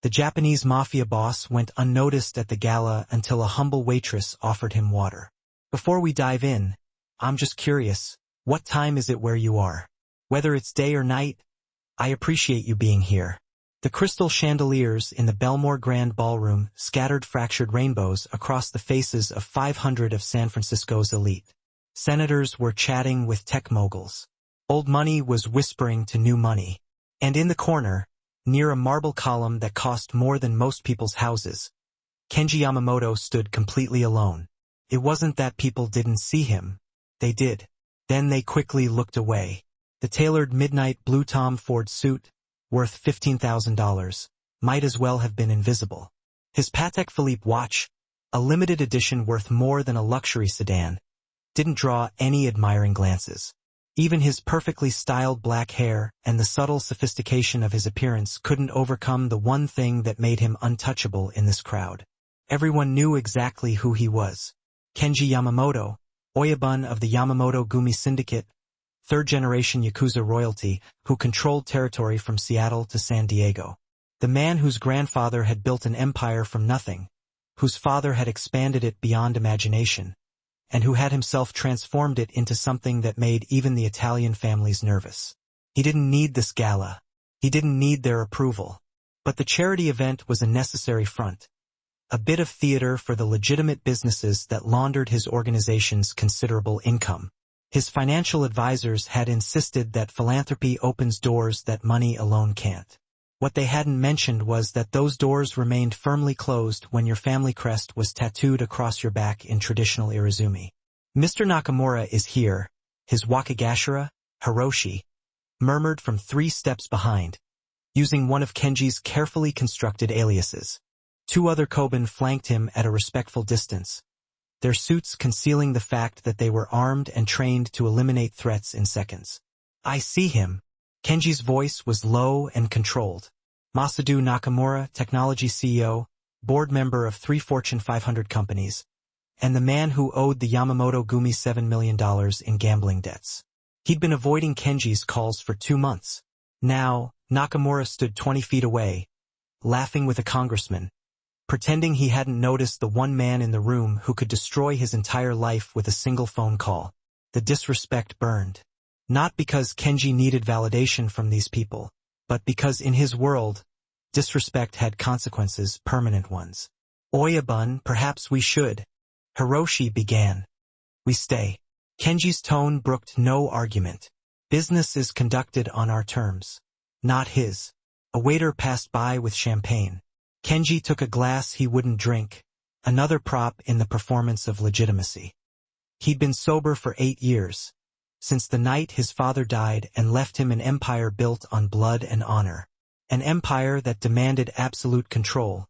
The Japanese mafia boss went unnoticed at the gala until a humble waitress offered him water. Before we dive in, I'm just curious, what time is it where you are? Whether it's day or night, I appreciate you being here. The crystal chandeliers in the Belmore Grand Ballroom scattered fractured rainbows across the faces of 500 of San Francisco's elite. Senators were chatting with tech moguls. Old money was whispering to new money. And in the corner, near a marble column that cost more than most people's houses, Kenji Yamamoto stood completely alone. It wasn't that people didn't see him. They did. Then they quickly looked away. The tailored midnight blue Tom Ford suit, worth $15,000, might as well have been invisible. His Patek Philippe watch, a limited edition worth more than a luxury sedan, didn't draw any admiring glances. Even his perfectly styled black hair and the subtle sophistication of his appearance couldn't overcome the one thing that made him untouchable in this crowd. Everyone knew exactly who he was. Kenji Yamamoto, Oyabun of the Yamamoto Gumi Syndicate, third-generation Yakuza royalty who controlled territory from Seattle to San Diego. The man whose grandfather had built an empire from nothing, whose father had expanded it beyond imagination, and who had himself transformed it into something that made even the Italian families nervous. He didn't need this gala. He didn't need their approval. But the charity event was a necessary front, a bit of theater for the legitimate businesses that laundered his organization's considerable income. His financial advisors had insisted that philanthropy opens doors that money alone can't. What they hadn't mentioned was that those doors remained firmly closed when your family crest was tattooed across your back in traditional Irizumi. Mr. Nakamura is here, his Wakigashira, Hiroshi, murmured from 3 steps behind, using one of Kenji's carefully constructed aliases. 2 other Koban flanked him at a respectful distance, their suits concealing the fact that they were armed and trained to eliminate threats in seconds. I see him. Kenji's voice was low and controlled. Masadu Nakamura, technology CEO, board member of 3 Fortune 500 companies, and the man who owed the Yamamoto Gumi $7 million in gambling debts. He'd been avoiding Kenji's calls for 2 months. Now, Nakamura stood 20 feet away, laughing with a congressman, pretending he hadn't noticed the one man in the room who could destroy his entire life with a single phone call. The disrespect burned. Not because Kenji needed validation from these people, but because in his world, disrespect had consequences, permanent ones. Oyabun, perhaps we should. Hiroshi began. We stay. Kenji's tone brooked no argument. Business is conducted on our terms, not his. A waiter passed by with champagne. Kenji took a glass he wouldn't drink, another prop in the performance of legitimacy. He'd been sober for 8 years. Since the night his father died and left him an empire built on blood and honor. An empire that demanded absolute control.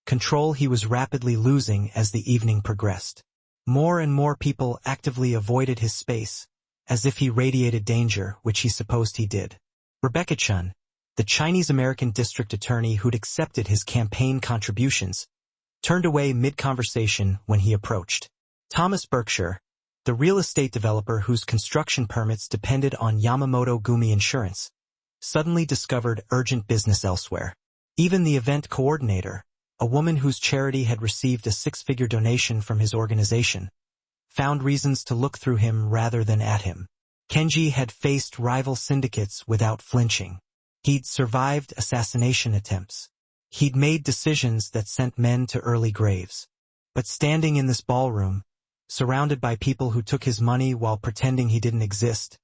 Control he was rapidly losing as the evening progressed. More and more people actively avoided his space, as if he radiated danger, which he supposed he did. Rebecca Chun, the Chinese-American district attorney who'd accepted his campaign contributions, turned away mid-conversation when he approached. Thomas Berkshire, the real estate developer whose construction permits depended on Yamamoto Gumi insurance, suddenly discovered urgent business elsewhere. Even the event coordinator, a woman whose charity had received a 6-figure donation from his organization, found reasons to look through him rather than at him. Kenji had faced rival syndicates without flinching. He'd survived assassination attempts. He'd made decisions that sent men to early graves. But standing in this ballroom, surrounded by people who took his money while pretending he didn't exist,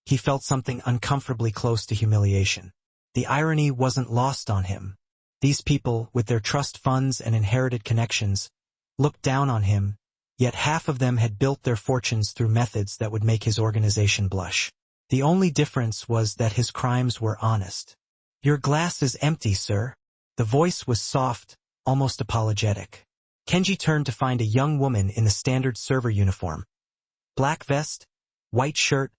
he felt something uncomfortably close to humiliation. The irony wasn't lost on him. These people, with their trust funds and inherited connections, looked down on him, yet half of them had built their fortunes through methods that would make his organization blush. The only difference was that his crimes were honest. Your glass is empty, sir. The voice was soft, almost apologetic. Kenji turned to find a young woman in the standard server uniform. Black vest, white shirt,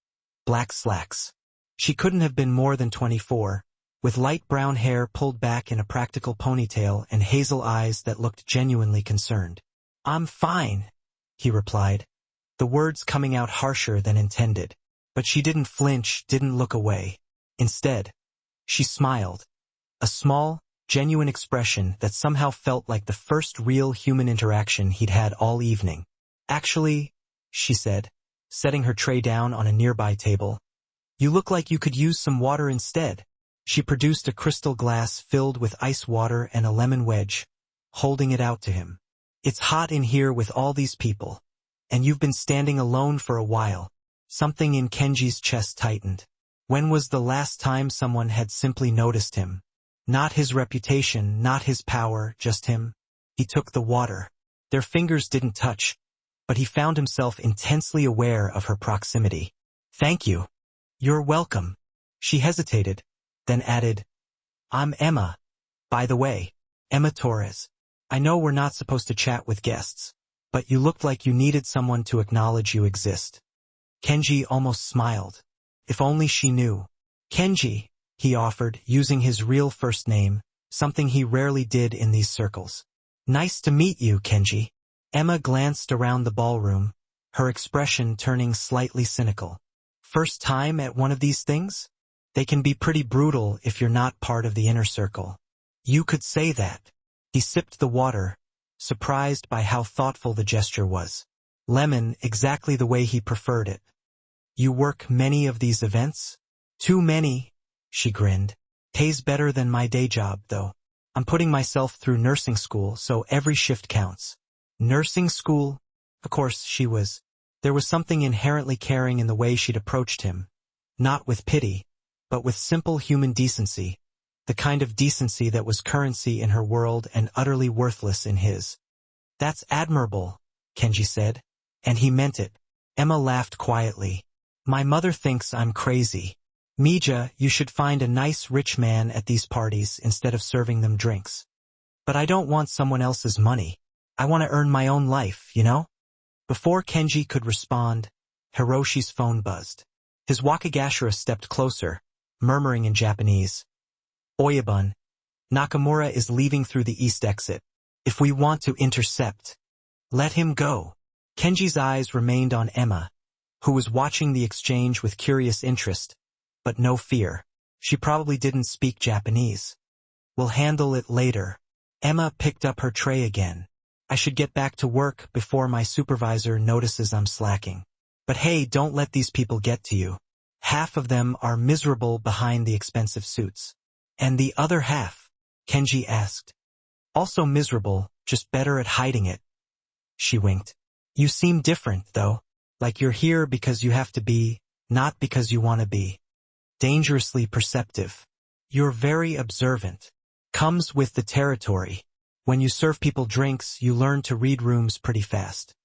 black slacks. She couldn't have been more than 24, with light brown hair pulled back in a practical ponytail and hazel eyes that looked genuinely concerned. I'm fine, he replied, the words coming out harsher than intended. But she didn't flinch, didn't look away. Instead, she smiled. A small, genuine expression that somehow felt like the first real human interaction he'd had all evening. "Actually," she said, setting her tray down on a nearby table, "you look like you could use some water instead." She produced a crystal glass filled with ice water and a lemon wedge, holding it out to him. "It's hot in here with all these people, and you've been standing alone for a while." Something in Kenji's chest tightened. When was the last time someone had simply noticed him? Not his reputation, not his power, just him. He took the water. Their fingers didn't touch, but he found himself intensely aware of her proximity. "Thank you." "You're welcome." She hesitated, then added, "I'm Emma. By the way, Emma Torres. I know we're not supposed to chat with guests, but you looked like you needed someone to acknowledge you exist." Kenji almost smiled. If only she knew. "Kenji," he offered, using his real first name, something he rarely did in these circles. "Nice to meet you, Kenji." Emma glanced around the ballroom, her expression turning slightly cynical. "First time at one of these things? They can be pretty brutal if you're not part of the inner circle." "You could say that." He sipped the water, surprised by how thoughtful the gesture was. Lemon, exactly the way he preferred it. "You work many of these events?" "Too many," she grinned. "Pays better than my day job, though. I'm putting myself through nursing school, so every shift counts." "Nursing school?" Of course, there was something inherently caring in the way she'd approached him. Not with pity, but with simple human decency. The kind of decency that was currency in her world and utterly worthless in his. "That's admirable," Kenji said. And he meant it. Emma laughed quietly. "My mother thinks I'm crazy. Mija, you should find a nice rich man at these parties instead of serving them drinks. But I don't want someone else's money. I want to earn my own life, you know?" Before Kenji could respond, Hiroshi's phone buzzed. His Wakagashira stepped closer, murmuring in Japanese. "Oyabun, Nakamura is leaving through the east exit. If we want to intercept, let him go." Kenji's eyes remained on Emma, who was watching the exchange with curious interest, but no fear. She probably didn't speak Japanese. "We'll handle it later." Emma picked up her tray again. "I should get back to work before my supervisor notices I'm slacking. But hey, don't let these people get to you. Half of them are miserable behind the expensive suits." "And the other half?" Kenji asked. "Also miserable, just better at hiding it." She winked. "You seem different, though. Like you're here because you have to be, not because you want to be. Dangerously perceptive. You're very observant. Comes with the territory. When you serve people drinks, you learn to read rooms pretty fast."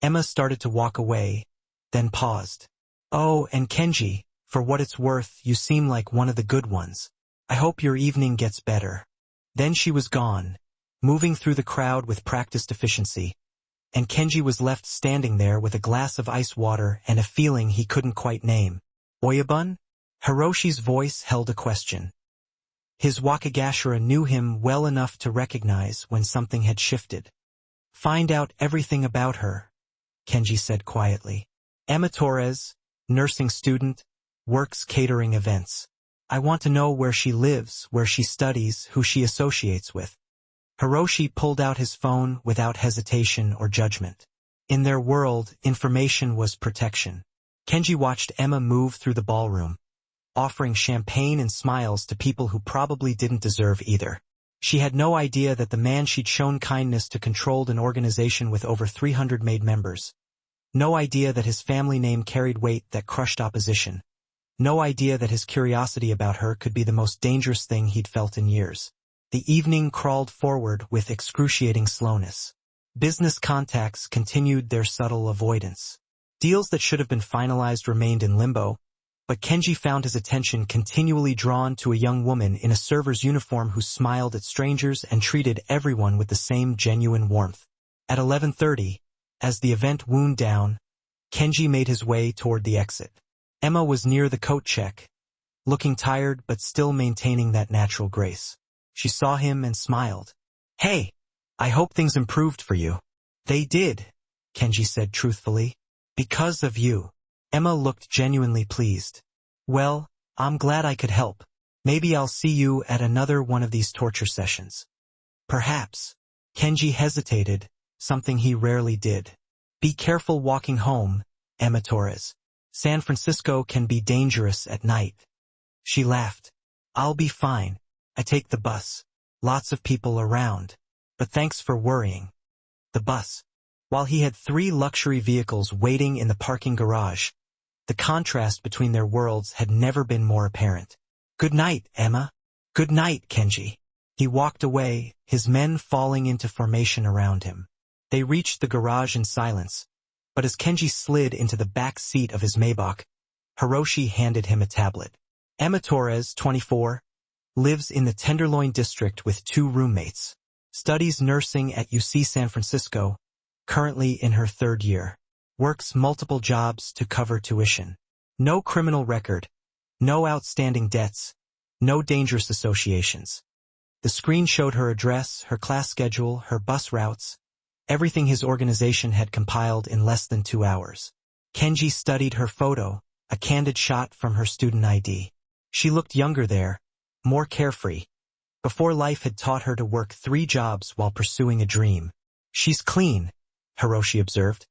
Emma started to walk away, then paused. "Oh, and Kenji, for what it's worth, you seem like one of the good ones. I hope your evening gets better." Then she was gone, moving through the crowd with practiced efficiency, and Kenji was left standing there with a glass of ice water and a feeling he couldn't quite name. "Oyabun?" Hiroshi's voice held a question. His Wakagashira knew him well enough to recognize when something had shifted. "Find out everything about her," Kenji said quietly. "Emma Torres, nursing student, works catering events. I want to know where she lives, where she studies, who she associates with." Hiroshi pulled out his phone without hesitation or judgment. In their world, information was protection. Kenji watched Emma move through the ballroom, offering champagne and smiles to people who probably didn't deserve either. She had no idea that the man she'd shown kindness to controlled an organization with over 300 made members. No idea that his family name carried weight that crushed opposition. No idea that his curiosity about her could be the most dangerous thing he'd felt in years. The evening crawled forward with excruciating slowness. Business contacts continued their subtle avoidance. Deals that should have been finalized remained in limbo, but Kenji found his attention continually drawn to a young woman in a server's uniform who smiled at strangers and treated everyone with the same genuine warmth. At 11:30, as the event wound down, Kenji made his way toward the exit. Emma was near the coat check, looking tired but still maintaining that natural grace. She saw him and smiled. "Hey, I hope things improved for you." "They did," Kenji said truthfully. "Because of you." Emma looked genuinely pleased. "Well, I'm glad I could help." Maybe I'll see you at another one of these torture sessions. Perhaps. Kenji hesitated, something he rarely did. Be careful walking home, Emma Torres. San Francisco can be dangerous at night. She laughed. I'll be fine. I take the bus. Lots of people around. But thanks for worrying. The bus. While he had 3 luxury vehicles waiting in the parking garage, the contrast between their worlds had never been more apparent. Good night, Emma. Good night, Kenji. He walked away, his men falling into formation around him. They reached the garage in silence, but as Kenji slid into the back seat of his Maybach, Hiroshi handed him a tablet. Emma Torres, 24, lives in the Tenderloin district with 2 roommates. Studies nursing at UC San Francisco, currently in her 3rd year. Works multiple jobs to cover tuition. No criminal record. No outstanding debts. No dangerous associations. The screen showed her address, her class schedule, her bus routes, everything his organization had compiled in less than 2 hours. Kenji studied her photo, a candid shot from her student ID. She looked younger there, more carefree. Before life had taught her to work 3 jobs while pursuing a dream. She's clean, Hiroshi observed.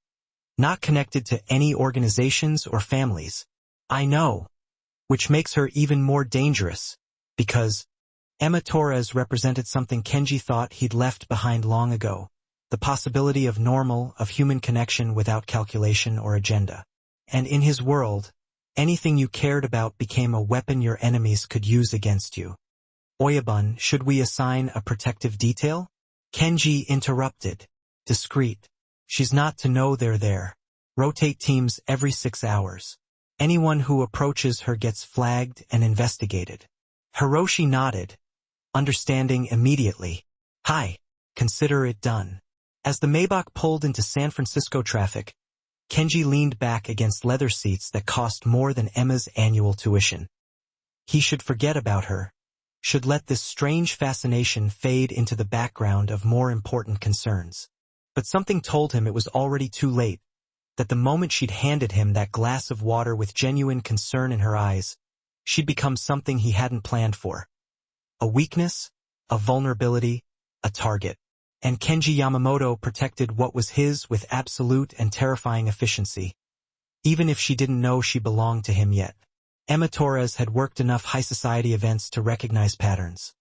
Not connected to any organizations or families. I know. Which makes her even more dangerous, because Emma Torres represented something Kenji thought he'd left behind long ago, the possibility of human connection without calculation or agenda. And in his world, anything you cared about became a weapon your enemies could use against you. Oyabun, should we assign a protective detail? Kenji interrupted. Discreet. She's not to know they're there. Rotate teams every 6 hours. Anyone who approaches her gets flagged and investigated. Hiroshi nodded, understanding immediately. Hi, consider it done. As the Maybach pulled into San Francisco traffic, Kenji leaned back against leather seats that cost more than Emma's annual tuition. He should forget about her, should let this strange fascination fade into the background of more important concerns. But something told him it was already too late, that the moment she'd handed him that glass of water with genuine concern in her eyes, she'd become something he hadn't planned for. A weakness, a vulnerability, a target. And Kenji Yamamoto protected what was his with absolute and terrifying efficiency, even if she didn't know she belonged to him yet. Emma Torres had worked enough high society events to recognize patterns.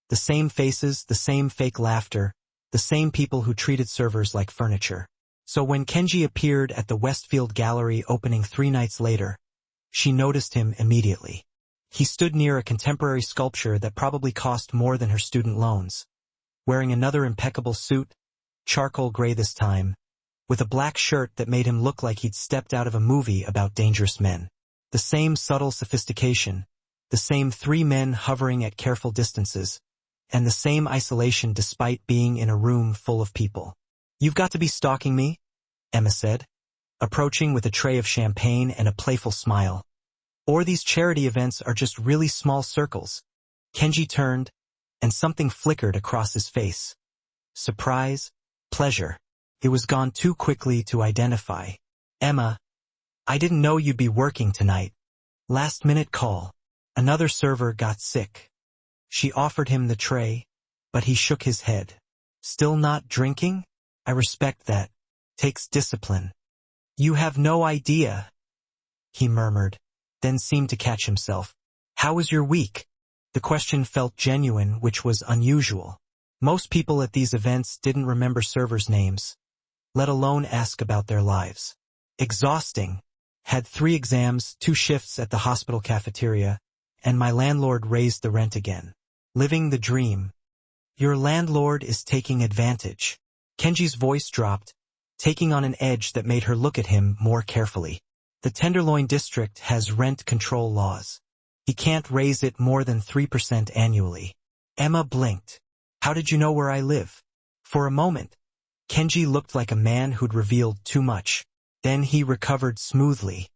The same faces, the same fake laughter, the same people who treated servers like furniture. So when Kenji appeared at the Westfield Gallery opening 3 nights later, she noticed him immediately. He stood near a contemporary sculpture that probably cost more than her student loans, wearing another impeccable suit, charcoal gray this time, with a black shirt that made him look like he'd stepped out of a movie about dangerous men. The same subtle sophistication, the same 3 men hovering at careful distances, and the same isolation despite being in a room full of people. You've got to be stalking me, Emma said, approaching with a tray of champagne and a playful smile. Or these charity events are just really small circles. Kenji turned, and something flickered across his face. Surprise, pleasure. It was gone too quickly to identify. Emma, I didn't know you'd be working tonight. Last-minute call. Another server got sick. She offered him the tray, but he shook his head. Still not drinking? I respect that. Takes discipline. You have no idea, he murmured, then seemed to catch himself. How was your week? The question felt genuine, which was unusual. Most people at these events didn't remember servers' names, let alone ask about their lives. Exhausting. Had 3 exams, 2 shifts at the hospital cafeteria, and my landlord raised the rent again. Living the dream. Your landlord is taking advantage. Kenji's voice dropped, taking on an edge that made her look at him more carefully. The Tenderloin district has rent control laws. He can't raise it more than 3% annually. Emma blinked. How did you know where I live? For a moment, Kenji looked like a man who'd revealed too much. Then he recovered smoothly.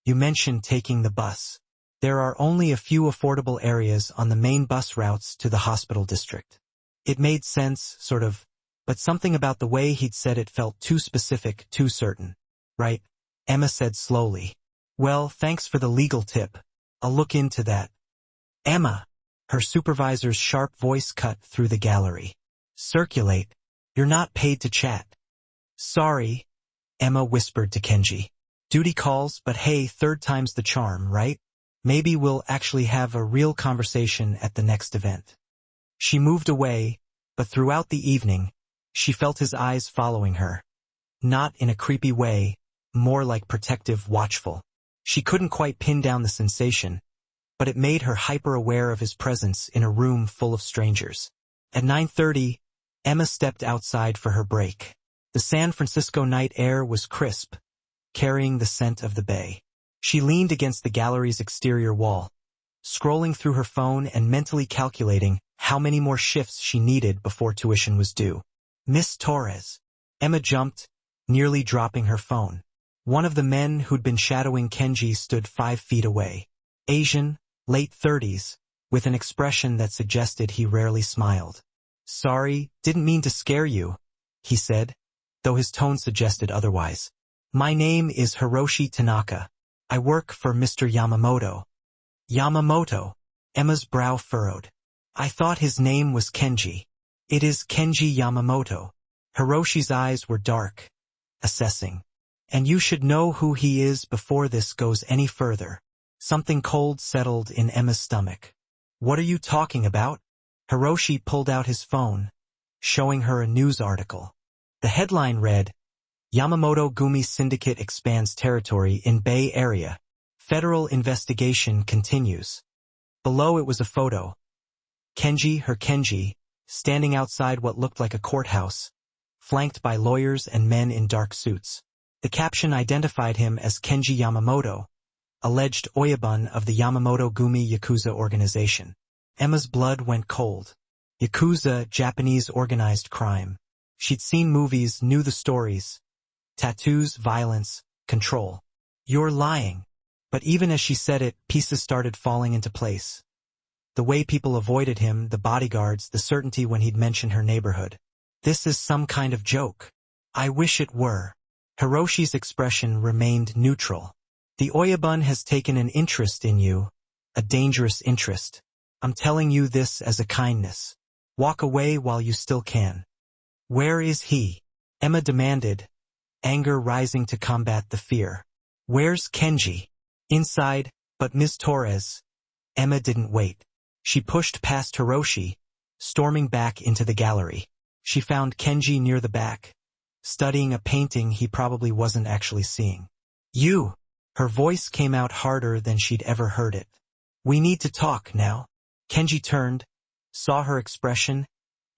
You mentioned taking the bus. There are only a few affordable areas on the main bus routes to the hospital district. It made sense, sort of, but something about the way he'd said it felt too specific, too certain. Right? Emma said slowly. Well, thanks for the legal tip. I'll look into that. Emma, Her supervisor's sharp voice cut through the gallery. Circulate. You're not paid to chat. Sorry, Emma whispered to Kenji. Duty calls, but hey, third time's the charm, right? Maybe we'll actually have a real conversation at the next event. She moved away, but throughout the evening, she felt his eyes following her. Not in a creepy way, more like protective, watchful. She couldn't quite pin down the sensation, but it made her hyper-aware of his presence in a room full of strangers. At 9:30, Emma stepped outside for her break. The San Francisco night air was crisp, carrying the scent of the bay. She leaned against the gallery's exterior wall, scrolling through her phone and mentally calculating how many more shifts she needed before tuition was due. Miss Torres. Emma jumped, nearly dropping her phone. One of the men who'd been shadowing Kenji stood 5 feet away. Asian, late 30s, with an expression that suggested he rarely smiled. Sorry, didn't mean to scare you, he said, though his tone suggested otherwise. My name is Hiroshi Tanaka. I work for Mr. Yamamoto. Yamamoto. Emma's brow furrowed. I thought his name was Kenji. It is Kenji Yamamoto. Hiroshi's eyes were dark, assessing. And you should know who he is before this goes any further. Something cold settled in Emma's stomach. What are you talking about? Hiroshi pulled out his phone, showing her a news article. The headline read, Yamamoto Gumi Syndicate expands territory in Bay Area. Federal investigation continues. Below it was a photo. Kenji, standing outside what looked like a courthouse, flanked by lawyers and men in dark suits. The caption identified him as Kenji Yamamoto, alleged Oyabun of the Yamamoto Gumi Yakuza organization. Emma's blood went cold. Yakuza, Japanese organized crime. She'd seen movies, knew the stories. Tattoos, violence, control. You're lying. But even as she said it, pieces started falling into place. The way people avoided him, the bodyguards, the certainty when he'd mention her neighborhood. This is some kind of joke. I wish it were. Hiroshi's expression remained neutral. The Oyabun has taken an interest in you, a dangerous interest. I'm telling you this as a kindness. Walk away while you still can. Where is he? Emma demanded, anger rising to combat the fear. Where's Kenji? Inside, but Ms. Torres. Emma didn't wait. She pushed past Hiroshi, storming back into the gallery. She found Kenji near the back, studying a painting he probably wasn't actually seeing. You! Her voice came out harder than she'd ever heard it. We need to talk now. Kenji turned, saw her expression,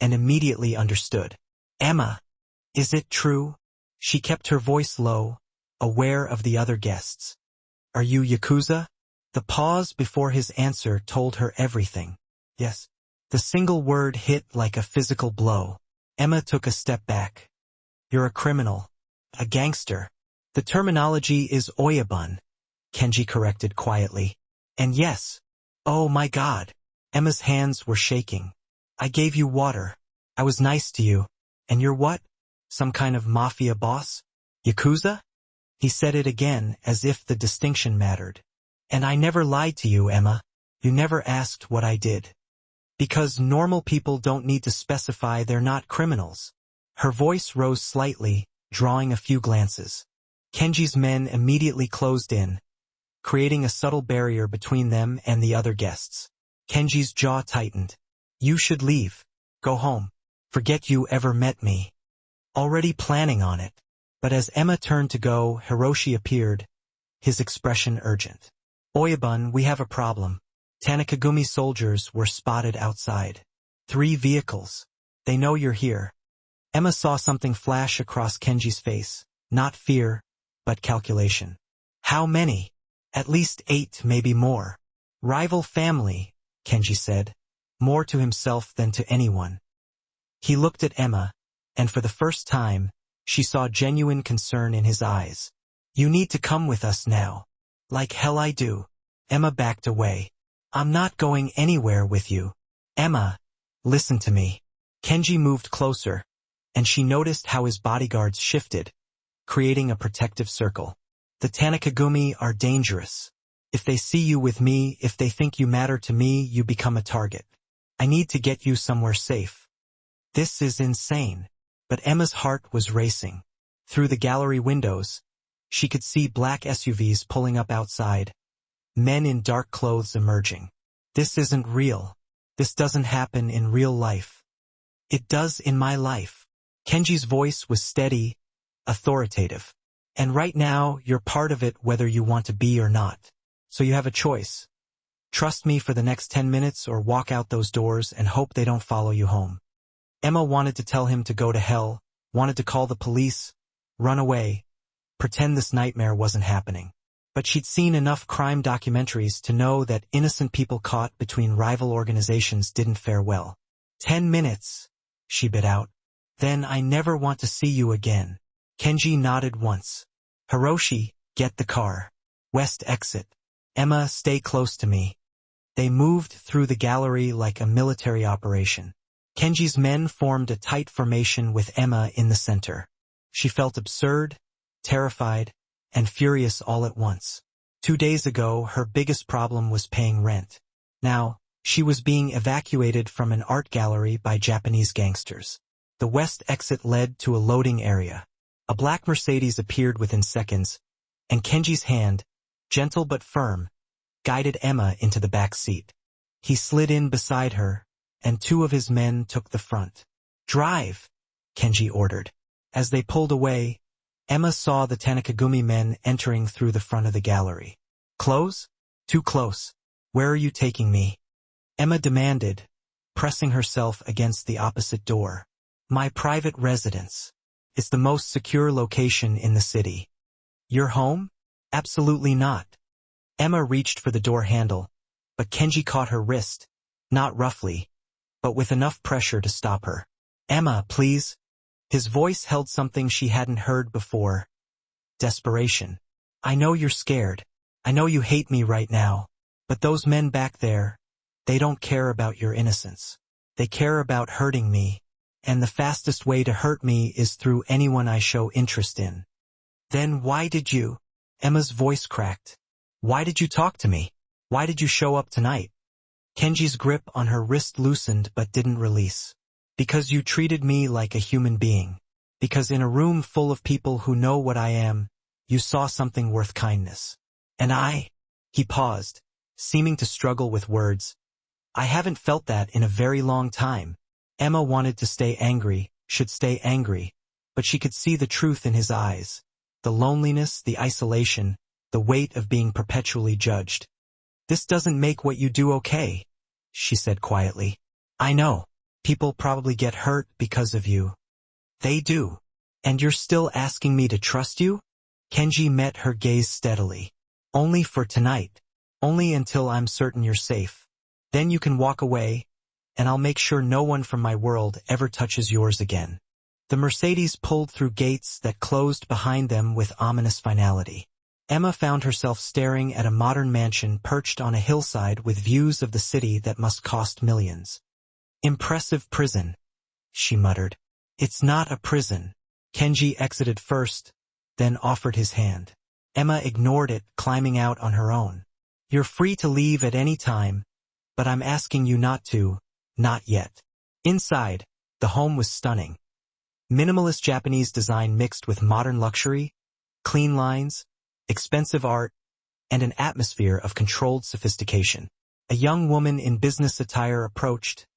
and immediately understood. Emma! Is it true? She kept her voice low, aware of the other guests. Are you Yakuza? The pause before his answer told her everything. Yes. The single word hit like a physical blow. Emma took a step back. You're a criminal. A gangster. The terminology is Oyabun, Kenji corrected quietly. And yes. Oh my God. Emma's hands were shaking. I gave you water. I was nice to you. And you're what? Some kind of mafia boss? Yakuza? He said it again as if the distinction mattered. And I never lied to you, Emma. You never asked what I did. Because normal people don't need to specify they're not criminals. Her voice rose slightly, drawing a few glances. Kenji's men immediately closed in, creating a subtle barrier between them and the other guests. Kenji's jaw tightened. You should leave. Go home. Forget you ever met me. Already planning on it. But as Emma turned to go, Hiroshi appeared, his expression urgent. Oyabun, we have a problem. Tanakagumi soldiers were spotted outside. 3 vehicles. They know you're here. Emma saw something flash across Kenji's face. Not fear, but calculation. How many? At least 8, maybe more. Rival family, Kenji said, more to himself than to anyone. He looked at Emma, and for the first time, she saw genuine concern in his eyes. You need to come with us now. Like hell I do. Emma backed away. I'm not going anywhere with you. Emma, listen to me. Kenji moved closer, and she noticed how his bodyguards shifted, creating a protective circle. The Tanakagumi are dangerous. If they see you with me, if they think you matter to me, you become a target. I need to get you somewhere safe. This is insane. But Emma's heart was racing. Through the gallery windows, she could see black SUVs pulling up outside, men in dark clothes emerging. This isn't real. This doesn't happen in real life. It does in my life. Kenji's voice was steady, authoritative. And right now, you're part of it whether you want to be or not. So you have a choice. Trust me for the next 10 minutes or walk out those doors and hope they don't follow you home. Emma wanted to tell him to go to hell, wanted to call the police, run away, pretend this nightmare wasn't happening. But she'd seen enough crime documentaries to know that innocent people caught between rival organizations didn't fare well. 10 minutes, she bit out. Then I never want to see you again. Kenji nodded once. Hiroshi, get the car. West exit. Emma, stay close to me. They moved through the gallery like a military operation. Kenji's men formed a tight formation with Emma in the center. She felt absurd, terrified, and furious all at once. 2 days ago, her biggest problem was paying rent. Now, she was being evacuated from an art gallery by Japanese gangsters. The west exit led to a loading area. A black Mercedes appeared within seconds, and Kenji's hand, gentle but firm, guided Emma into the back seat. He slid in beside her, and 2 of his men took the front. Drive, Kenji ordered. As they pulled away, Emma saw the Tanakagumi men entering through the front of the gallery. Close? Too close. Where are you taking me? Emma demanded, pressing herself against the opposite door. My private residence. It's the most secure location in the city. Your home? Absolutely not. Emma reached for the door handle, but Kenji caught her wrist, not roughly, but with enough pressure to stop her. Emma, please. His voice held something she hadn't heard before. Desperation. I know you're scared. I know you hate me right now. But those men back there, they don't care about your innocence. They care about hurting me. And the fastest way to hurt me is through anyone I show interest in. Then why did you? Emma's voice cracked. Why did you talk to me? Why did you show up tonight? Kenji's grip on her wrist loosened but didn't release. Because you treated me like a human being. Because in a room full of people who know what I am, you saw something worth kindness. And I? He paused, seeming to struggle with words. I haven't felt that in a very long time. Emma wanted to stay angry, should stay angry, but she could see the truth in his eyes. The loneliness, the isolation, the weight of being perpetually judged. This doesn't make what you do okay, she said quietly. I know. People probably get hurt because of you. They do. And you're still asking me to trust you? Kenji met her gaze steadily. Only for tonight. Only until I'm certain you're safe. Then you can walk away, and I'll make sure no one from my world ever touches yours again. The Mercedes pulled through gates that closed behind them with ominous finality. Emma found herself staring at a modern mansion perched on a hillside with views of the city that must cost millions. Impressive prison, she muttered. It's not a prison. Kenji exited first, then offered his hand. Emma ignored it, climbing out on her own. You're free to leave at any time, but I'm asking you not to, not yet. Inside, the home was stunning. Minimalist Japanese design mixed with modern luxury, clean lines, expensive art, and an atmosphere of controlled sophistication. A young woman in business attire approached,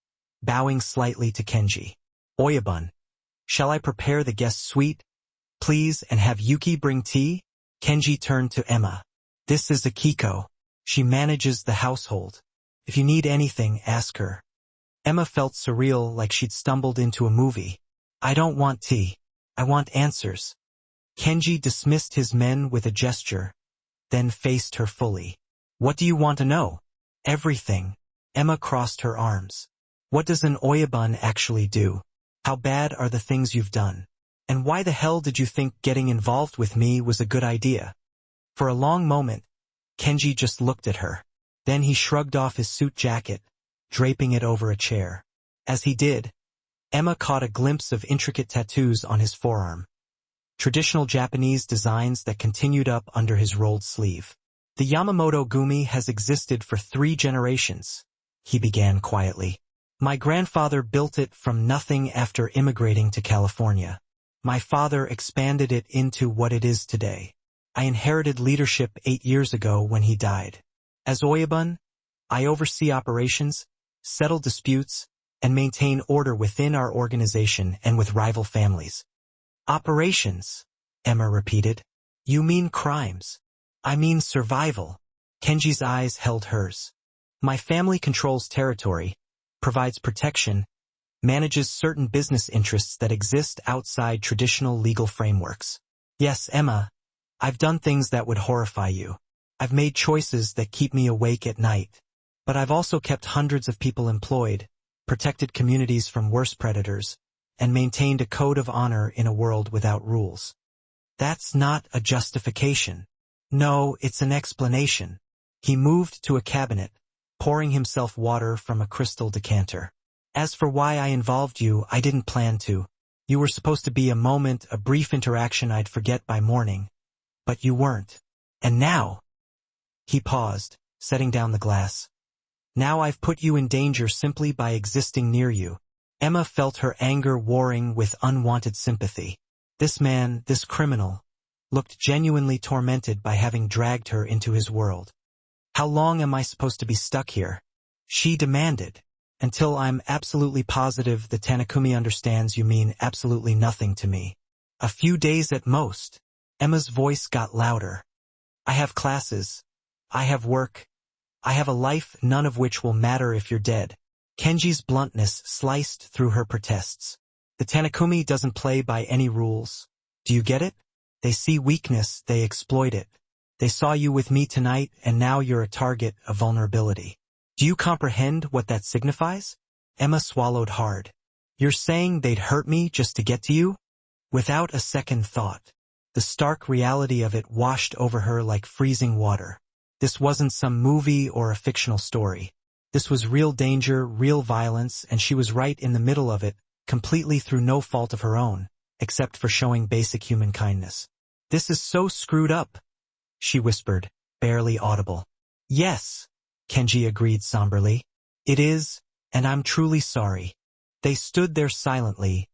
bowing slightly to Kenji. Oyabun, shall I prepare the guest suite, please, and have Yuki bring tea? Kenji turned to Emma. This is Akiko. She manages the household. If you need anything, ask her. Emma felt surreal, like she'd stumbled into a movie. I don't want tea. I want answers. Kenji dismissed his men with a gesture, then faced her fully. What do you want to know? Everything. Emma crossed her arms. What does an oyabun actually do? How bad are the things you've done? And why the hell did you think getting involved with me was a good idea? For a long moment, Kenji just looked at her. Then he shrugged off his suit jacket, draping it over a chair. As he did, Emma caught a glimpse of intricate tattoos on his forearm. Traditional Japanese designs that continued up under his rolled sleeve. The Yamamoto gumi has existed for 3 generations, he began quietly. My grandfather built it from nothing after immigrating to California. My father expanded it into what it is today. I inherited leadership 8 years ago when he died. As Oyabun, I oversee operations, settle disputes, and maintain order within our organization and with rival families. Operations, Emma repeated. You mean crimes. I mean survival. Kenji's eyes held hers. My family controls territory, provides protection, manages certain business interests that exist outside traditional legal frameworks. Yes, Emma, I've done things that would horrify you. I've made choices that keep me awake at night. But I've also kept hundreds of people employed, protected communities from worse predators, and maintained a code of honor in a world without rules. That's not a justification. No, it's an explanation. He moved to a cabinet, pouring himself water from a crystal decanter. As for why I involved you, I didn't plan to. You were supposed to be a moment, a brief interaction I'd forget by morning. But you weren't. And now... He paused, setting down the glass. Now I've put you in danger simply by existing near you. Emma felt her anger warring with unwanted sympathy. This man, this criminal, looked genuinely tormented by having dragged her into his world. How long am I supposed to be stuck here? She demanded. Until I'm absolutely positive the Tanakumi understands you mean absolutely nothing to me. A few days at most. Emma's voice got louder. I have classes. I have work. I have a life, none of which will matter if you're dead. Kenji's bluntness sliced through her protests. The Tanakumi doesn't play by any rules. Do you get it? They see weakness, they exploit it. They saw you with me tonight, and now you're a target of vulnerability. Do you comprehend what that signifies? Emma swallowed hard. You're saying they'd hurt me just to get to you? Without a second thought. The stark reality of it washed over her like freezing water. This wasn't some movie or a fictional story. This was real danger, real violence, and she was right in the middle of it, completely through no fault of her own, except for showing basic human kindness. This is so screwed up, she whispered, barely audible. Yes, Kenji agreed somberly. It is, and I'm truly sorry. They stood there silently,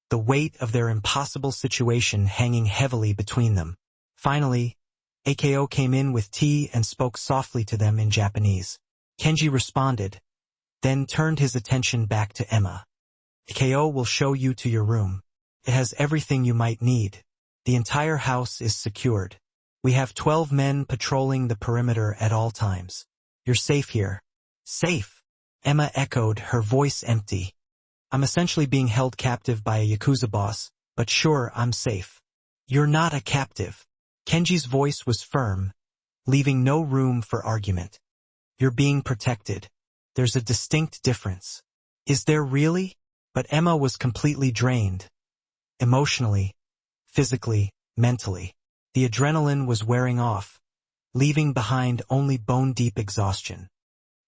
the weight of their impossible situation hanging heavily between them. Finally, Akio came in with tea and spoke softly to them in Japanese. Kenji responded, then turned his attention back to Emma. Akio will show you to your room. It has everything you might need. The entire house is secured. We have 12 men patrolling the perimeter at all times. You're safe here. Safe, Emma echoed, her voice empty. I'm essentially being held captive by a Yakuza boss, but sure, I'm safe. You're not a captive. Kenji's voice was firm, leaving no room for argument. You're being protected. There's a distinct difference. Is there really? But Emma was completely drained. Emotionally, physically, mentally. The adrenaline was wearing off, leaving behind only bone-deep exhaustion.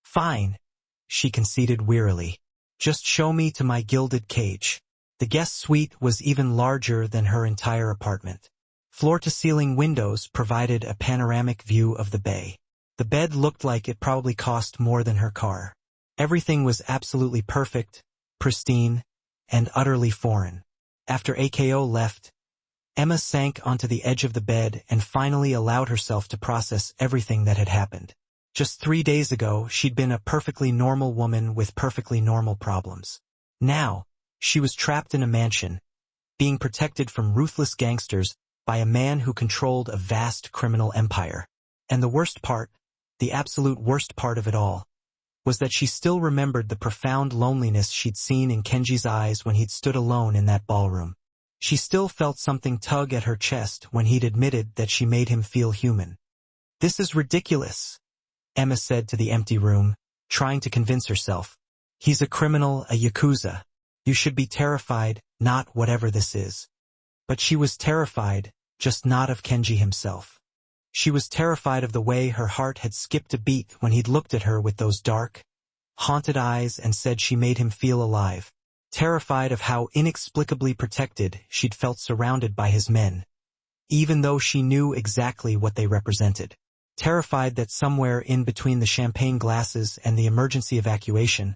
Fine, she conceded wearily. Just show me to my gilded cage. The guest suite was even larger than her entire apartment. Floor-to-ceiling windows provided a panoramic view of the bay. The bed looked like it probably cost more than her car. Everything was absolutely perfect, pristine, and utterly foreign. After Akio left, Emma sank onto the edge of the bed and finally allowed herself to process everything that had happened. Just 3 days ago, she'd been a perfectly normal woman with perfectly normal problems. Now, she was trapped in a mansion, being protected from ruthless gangsters by a man who controlled a vast criminal empire. And the worst part, the absolute worst part of it all, was that she still remembered the profound loneliness she'd seen in Kenji's eyes when he'd stood alone in that ballroom. She still felt something tug at her chest when he'd admitted that she made him feel human. This is ridiculous, Emma said to the empty room, trying to convince herself. He's a criminal, a Yakuza. You should be terrified, not whatever this is. But she was terrified, just not of Kenji himself. She was terrified of the way her heart had skipped a beat when he'd looked at her with those dark, haunted eyes and said she made him feel alive. Terrified of how inexplicably protected she'd felt surrounded by his men, even though she knew exactly what they represented. terrified that somewhere in between the champagne glasses and the emergency evacuation,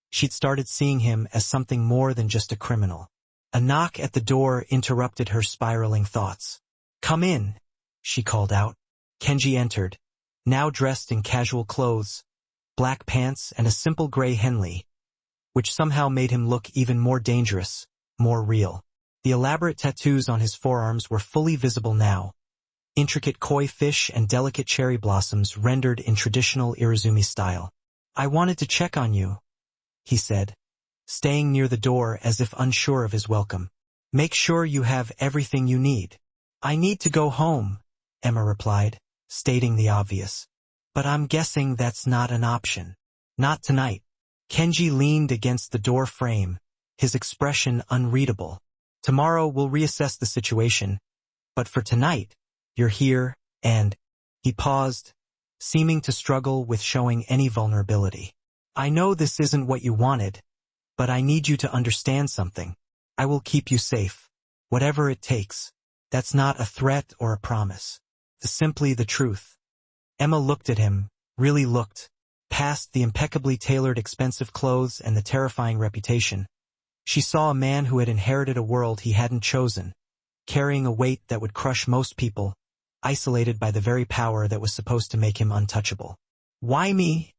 she'd started seeing him as something more than just a criminal. A knock at the door interrupted her spiraling thoughts. "Come in," she called out. Kenji entered, now dressed in casual clothes, black pants and a simple gray Henley, which somehow made him look even more dangerous, more real. The elaborate tattoos on his forearms were fully visible now, intricate koi fish and delicate cherry blossoms rendered in traditional Irizumi style. "I wanted to check on you," he said, staying near the door as if unsure of his welcome. "Make sure you have everything you need." "I need to go home," Emma replied, stating the obvious. "But I'm guessing that's not an option." "Not tonight." Kenji leaned against the door frame, his expression unreadable. "Tomorrow we'll reassess the situation, but for tonight, you're here, and—" He paused, seeming to struggle with showing any vulnerability. "I know this isn't what you wanted, but I need you to understand something. I will keep you safe, whatever it takes." "That's not a threat or a promise. It's simply the truth." Emma looked at him, really looked, past the impeccably tailored expensive clothes and the terrifying reputation. She saw a man who had inherited a world he hadn't chosen, carrying a weight that would crush most people, isolated by the very power that was supposed to make him untouchable. "Why me?"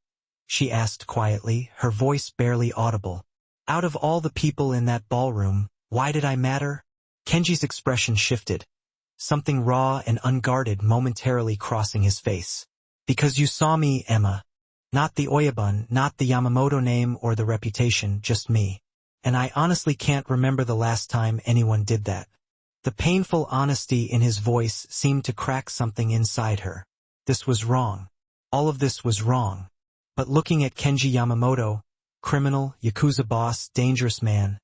she asked quietly, her voice barely audible. "Out of all the people in that ballroom, why did I matter?" Kenji's expression shifted, something raw and unguarded momentarily crossing his face. "Because you saw me, Emma. Not the Oyabun, not the Yamamoto name or the reputation, just me. And I honestly can't remember the last time anyone did that." The painful honesty in his voice seemed to crack something inside her. This was wrong. All of this was wrong. But looking at Kenji Yamamoto, criminal, Yakuza boss, dangerous man,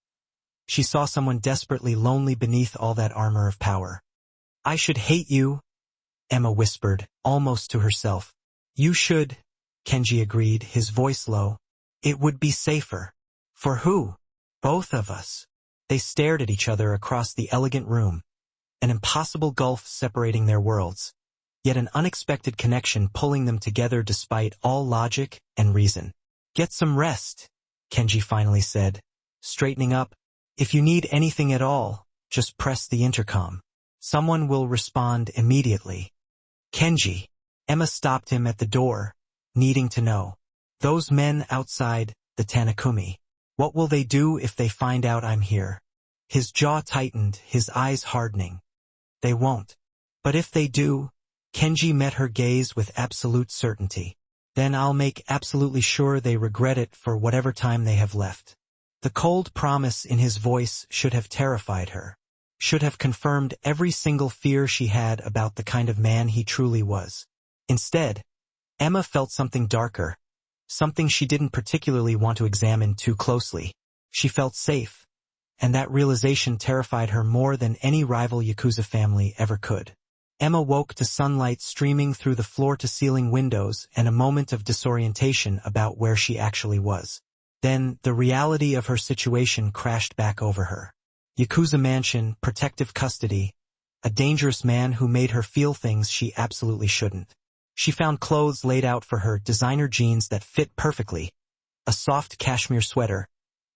she saw someone desperately lonely beneath all that armor of power. "I should hate you," Emma whispered, almost to herself. "You should," Kenji agreed, his voice low. "It would be safer." "For who?" "Both of us." They stared at each other across the elegant room, an impossible gulf separating their worlds, yet an unexpected connection pulling them together despite all logic and reason. "Get some rest," Kenji finally said, straightening up. "If you need anything at all, just press the intercom. Someone will respond immediately." "Kenji," Emma stopped him at the door, needing to know. "Those men outside the Tanakumi. What will they do if they find out I'm here?" His jaw tightened, his eyes hardening. "They won't. But if they do," Kenji met her gaze with absolute certainty, "then I'll make absolutely sure they regret it for whatever time they have left." The cold promise in his voice should have terrified her, should have confirmed every single fear she had about the kind of man he truly was. Instead, Emma felt something darker, something she didn't particularly want to examine too closely. She felt safe, and that realization terrified her more than any rival Yakuza family ever could. Emma woke to sunlight streaming through the floor-to-ceiling windows and a moment of disorientation about where she actually was. Then, the reality of her situation crashed back over her. Yakuza mansion, protective custody, a dangerous man who made her feel things she absolutely shouldn't. She found clothes laid out for her, designer jeans that fit perfectly, a soft cashmere sweater,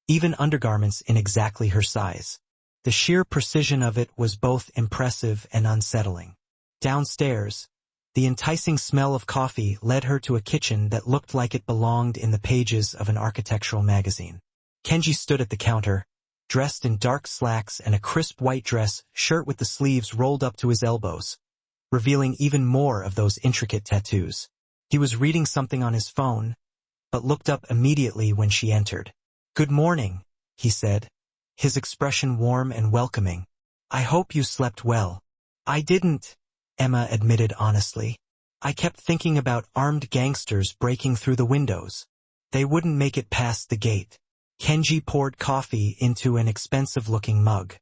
even undergarments in exactly her size. The sheer precision of it was both impressive and unsettling. Downstairs, the enticing smell of coffee led her to a kitchen that looked like it belonged in the pages of an architectural magazine. Kenji stood at the counter, dressed in dark slacks and a crisp white dress shirt with the sleeves rolled up to his elbows, revealing even more of those intricate tattoos. He was reading something on his phone, but looked up immediately when she entered. "Good morning," he said, his expression warm and welcoming. "I hope you slept well." "I didn't," Emma admitted honestly. "I kept thinking about armed gangsters breaking through the windows. They wouldn't make it past the gate." Kenji poured coffee into an expensive-looking mug.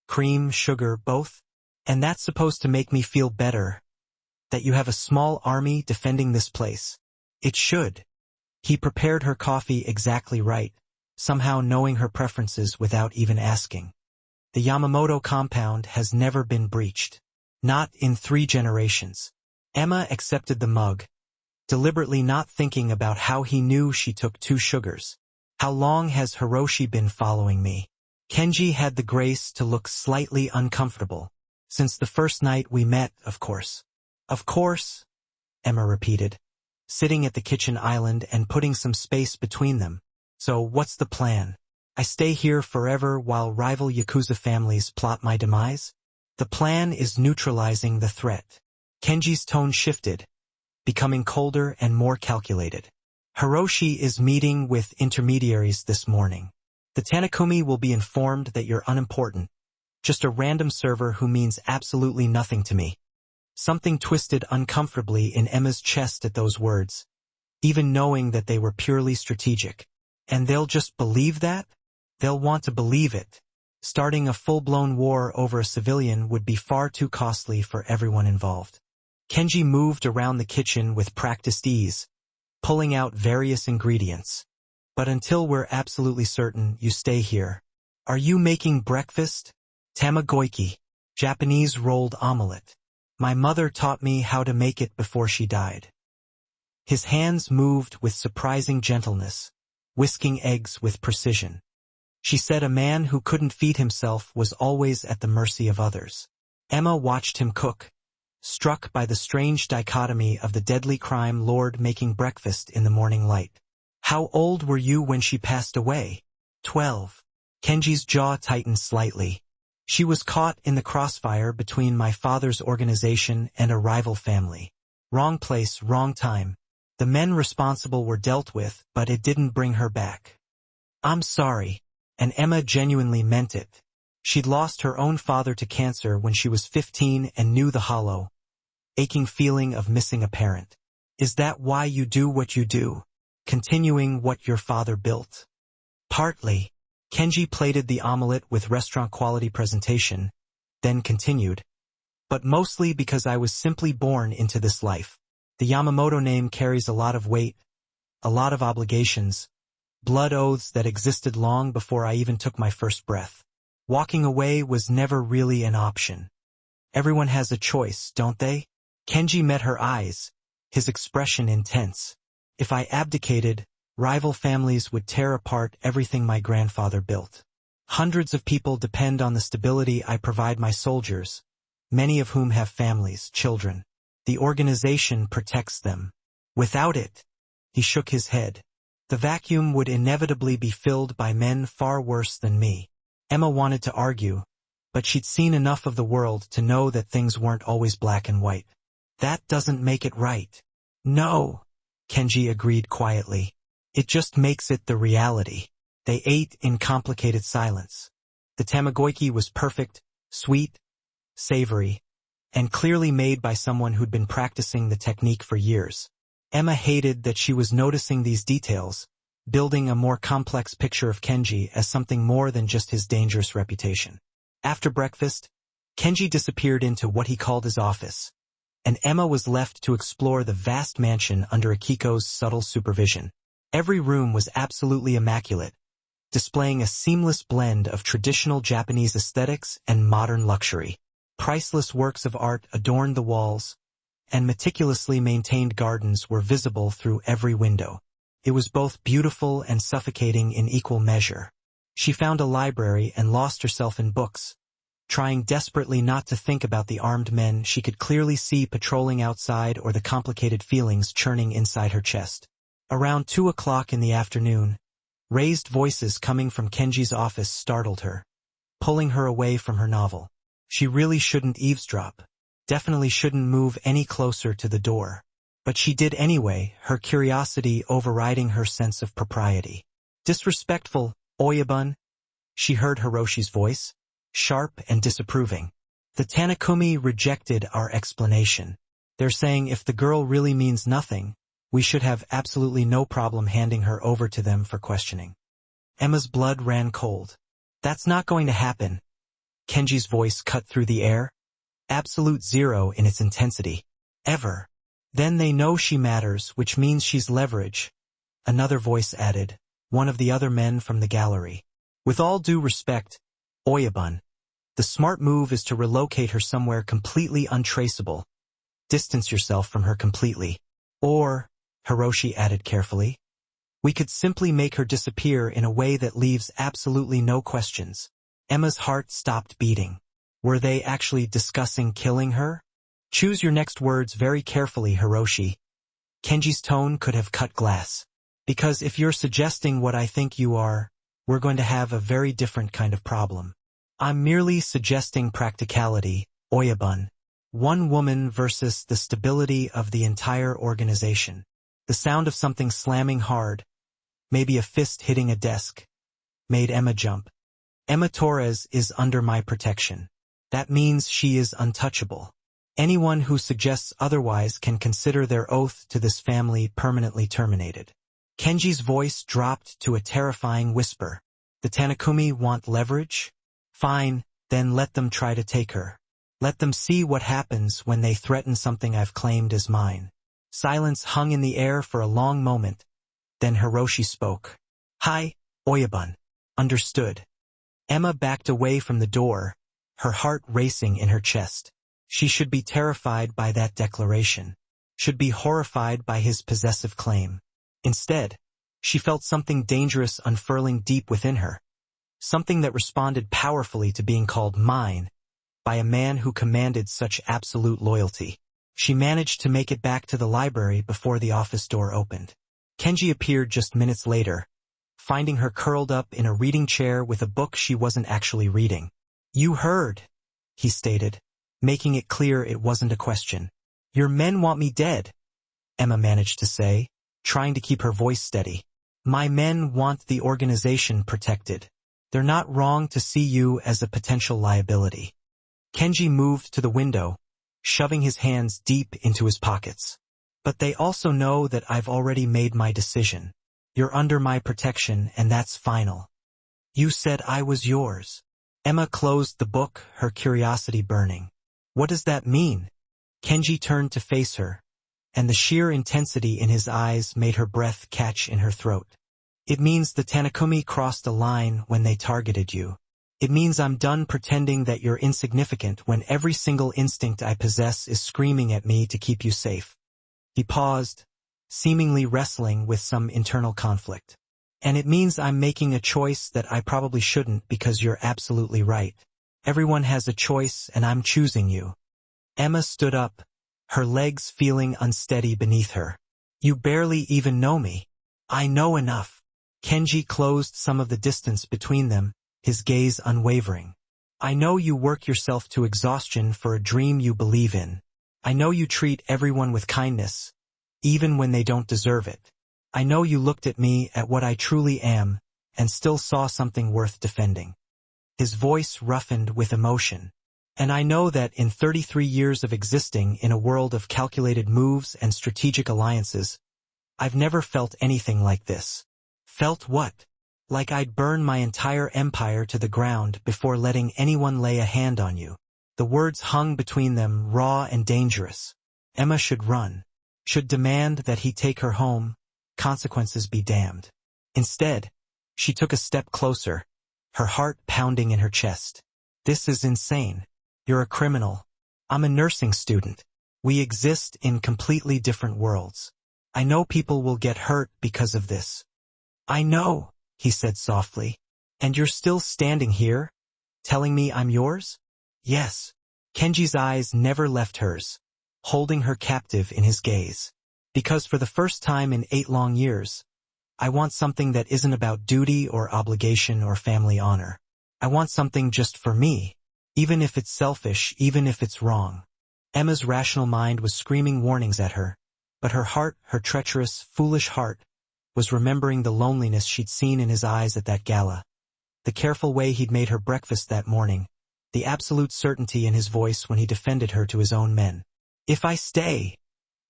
"Cream, sugar, both? And that's supposed to make me feel better, that you have a small army defending this place." "It should." He prepared her coffee exactly right, somehow knowing her preferences without even asking. "The Yamamoto compound has never been breached. Not in 3 generations." Emma accepted the mug, deliberately not thinking about how he knew she took 2 sugars. How long has Hiroshi been following me? Kenji had the grace to look slightly uncomfortable. Since the first night we met, of course. Of course, Emma repeated, sitting at the kitchen island and putting some space between them. So what's the plan? I stay here forever while rival Yakuza families plot my demise? The plan is neutralizing the threat. Kenji's tone shifted, becoming colder and more calculated. Hiroshi is meeting with intermediaries this morning. The Tanakumi will be informed that you're unimportant, just a random server who means absolutely nothing to me. Something twisted uncomfortably in Emma's chest at those words, even knowing that they were purely strategic. And they'll just believe that? They'll want to believe it. Starting a full-blown war over a civilian would be far too costly for everyone involved. Kenji moved around the kitchen with practiced ease, pulling out various ingredients. But until we're absolutely certain, you stay here. Are you making breakfast? Tamagoyaki, Japanese rolled omelette. My mother taught me how to make it before she died. His hands moved with surprising gentleness, whisking eggs with precision. She said a man who couldn't feed himself was always at the mercy of others. Emma watched him cook, struck by the strange dichotomy of the deadly crime lord making breakfast in the morning light. How old were you when she passed away? 12. Kenji's jaw tightened slightly. She was caught in the crossfire between my father's organization and a rival family. Wrong place, wrong time. The men responsible were dealt with, but it didn't bring her back. I'm sorry. And Emma genuinely meant it. She'd lost her own father to cancer when she was 15 and knew the hollow, aching feeling of missing a parent. Is that why you do what you do? Continuing what your father built? Partly. Kenji plated the omelette with restaurant-quality presentation, then continued. But mostly because I was simply born into this life. The Yamamoto name carries a lot of weight, a lot of obligations, blood oaths that existed long before I even took my first breath. Walking away was never really an option. Everyone has a choice, don't they? Kenji met her eyes, his expression intense. If I abdicated, rival families would tear apart everything my grandfather built. Hundreds of people depend on the stability I provide my soldiers, many of whom have families, children. The organization protects them. Without it, he shook his head. The vacuum would inevitably be filled by men far worse than me. Emma wanted to argue, but she'd seen enough of the world to know that things weren't always black and white. That doesn't make it right. No, Kenji agreed quietly. It just makes it the reality. They ate in complicated silence. The tamagoyaki was perfect, sweet, savory, and clearly made by someone who'd been practicing the technique for years. Emma hated that she was noticing these details, building a more complex picture of Kenji as something more than just his dangerous reputation. After breakfast, Kenji disappeared into what he called his office, and Emma was left to explore the vast mansion under Akiko's subtle supervision. Every room was absolutely immaculate, displaying a seamless blend of traditional Japanese aesthetics and modern luxury. Priceless works of art adorned the walls, and meticulously maintained gardens were visible through every window. It was both beautiful and suffocating in equal measure. She found a library and lost herself in books, trying desperately not to think about the armed men she could clearly see patrolling outside or the complicated feelings churning inside her chest. Around 2 o'clock in the afternoon, raised voices coming from Kenji's office startled her, pulling her away from her novel. She really shouldn't eavesdrop. Definitely shouldn't move any closer to the door. But she did anyway, her curiosity overriding her sense of propriety. Disrespectful, Oyabun, she heard Hiroshi's voice, sharp and disapproving. The Tanakumi rejected our explanation. They're saying if the girl really means nothing, we should have absolutely no problem handing her over to them for questioning. Emma's blood ran cold. That's not going to happen. Kenji's voice cut through the air. Absolute zero in its intensity. Ever. Then they know she matters, which means she's leverage. Another voice added, one of the other men from the gallery. With all due respect, Oyabun, the smart move is to relocate her somewhere completely untraceable. distance yourself from her completely. Or, Hiroshi added carefully, we could simply make her disappear in a way that leaves absolutely no questions. Emma's heart stopped beating. Were they actually discussing killing her? Choose your next words very carefully, Hiroshi. Kenji's tone could have cut glass. Because if you're suggesting what I think you are, we're going to have a very different kind of problem. I'm merely suggesting practicality, Oyabun. One woman versus the stability of the entire organization. The sound of something slamming hard, maybe a fist hitting a desk, made Emma jump. Emma Torres is under my protection. That means she is untouchable. Anyone who suggests otherwise can consider their oath to this family permanently terminated. Kenji's voice dropped to a terrifying whisper. The Tanakumi want leverage? Fine, then let them try to take her. Let them see what happens when they threaten something I've claimed as mine. Silence hung in the air for a long moment. Then Hiroshi spoke. Hi, Oyabun. Understood. Emma backed away from the door, her heart racing in her chest. She should be terrified by that declaration. Should be horrified by his possessive claim. Instead, she felt something dangerous unfurling deep within her. Something that responded powerfully to being called mine by a man who commanded such absolute loyalty. She managed to make it back to the library before the office door opened. Kenji appeared just minutes later, finding her curled up in a reading chair with a book she wasn't actually reading. You heard, he stated, making it clear it wasn't a question. Your men want me dead, Emma managed to say, trying to keep her voice steady. My men want the organization protected. They're not wrong to see you as a potential liability. Kenji moved to the window, shoving his hands deep into his pockets. But they also know that I've already made my decision. You're under my protection, and that's final. You said I was yours. Emma closed the book, her curiosity burning. What does that mean? Kenji turned to face her, and the sheer intensity in his eyes made her breath catch in her throat. It means the Tanakumi crossed a line when they targeted you. It means I'm done pretending that you're insignificant when every single instinct I possess is screaming at me to keep you safe. He paused, seemingly wrestling with some internal conflict. And it means I'm making a choice that I probably shouldn't because you're absolutely right. Everyone has a choice and I'm choosing you. Emma stood up, her legs feeling unsteady beneath her. You barely even know me. I know enough. Kenji closed some of the distance between them, his gaze unwavering. I know you work yourself to exhaustion for a dream you believe in. I know you treat everyone with kindness, even when they don't deserve it. I know you looked at me at what I truly am, and still saw something worth defending. His voice roughened with emotion. And I know that in 33 years of existing in a world of calculated moves and strategic alliances, I've never felt anything like this. Felt what? Like I'd burn my entire empire to the ground before letting anyone lay a hand on you. The words hung between them, raw and dangerous. Emma should run. Should demand that he take her home, consequences be damned. Instead, she took a step closer, her heart pounding in her chest. This is insane. You're a criminal. I'm a nursing student. We exist in completely different worlds. I know people will get hurt because of this. I know, he said softly. And you're still standing here, telling me I'm yours? Yes. Kenji's eyes never left hers, holding her captive in his gaze. Because for the first time in 8 long years, I want something that isn't about duty or obligation or family honor. I want something just for me, even if it's selfish, even if it's wrong. Emma's rational mind was screaming warnings at her, but her heart, her treacherous, foolish heart, was remembering the loneliness she'd seen in his eyes at that gala, the careful way he'd made her breakfast that morning, the absolute certainty in his voice when he defended her to his own men. If I stay,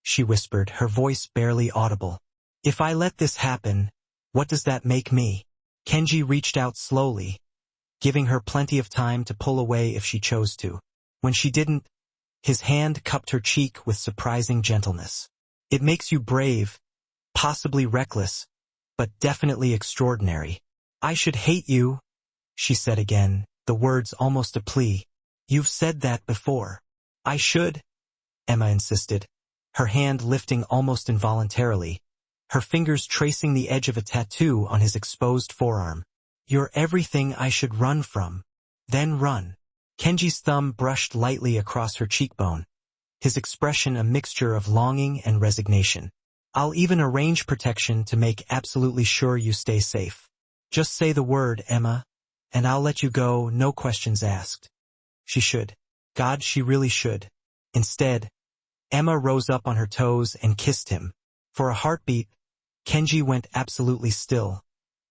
she whispered, her voice barely audible. If I let this happen, what does that make me? Kenji reached out slowly, giving her plenty of time to pull away if she chose to. When she didn't, his hand cupped her cheek with surprising gentleness. It makes you brave, possibly reckless, but definitely extraordinary. I should hate you, she said again, the words almost a plea. You've said that before. I should? Emma insisted, her hand lifting almost involuntarily, her fingers tracing the edge of a tattoo on his exposed forearm. You're everything I should run from. Then run. Kenji's thumb brushed lightly across her cheekbone, his expression a mixture of longing and resignation. I'll even arrange protection to make absolutely sure you stay safe. Just say the word, Emma, and I'll let you go, no questions asked. She should. God, she really should. Instead, Emma rose up on her toes and kissed him. For a heartbeat, Kenji went absolutely still,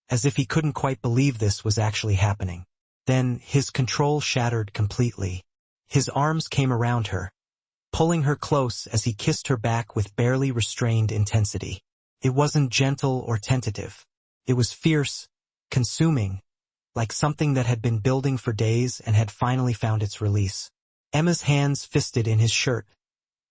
as if he couldn't quite believe this was actually happening. Then, his control shattered completely. His arms came around her, pulling her close as he kissed her back with barely restrained intensity. It wasn't gentle or tentative. It was fierce, consuming, like something that had been building for days and had finally found its release. Emma's hands fisted in his shirt,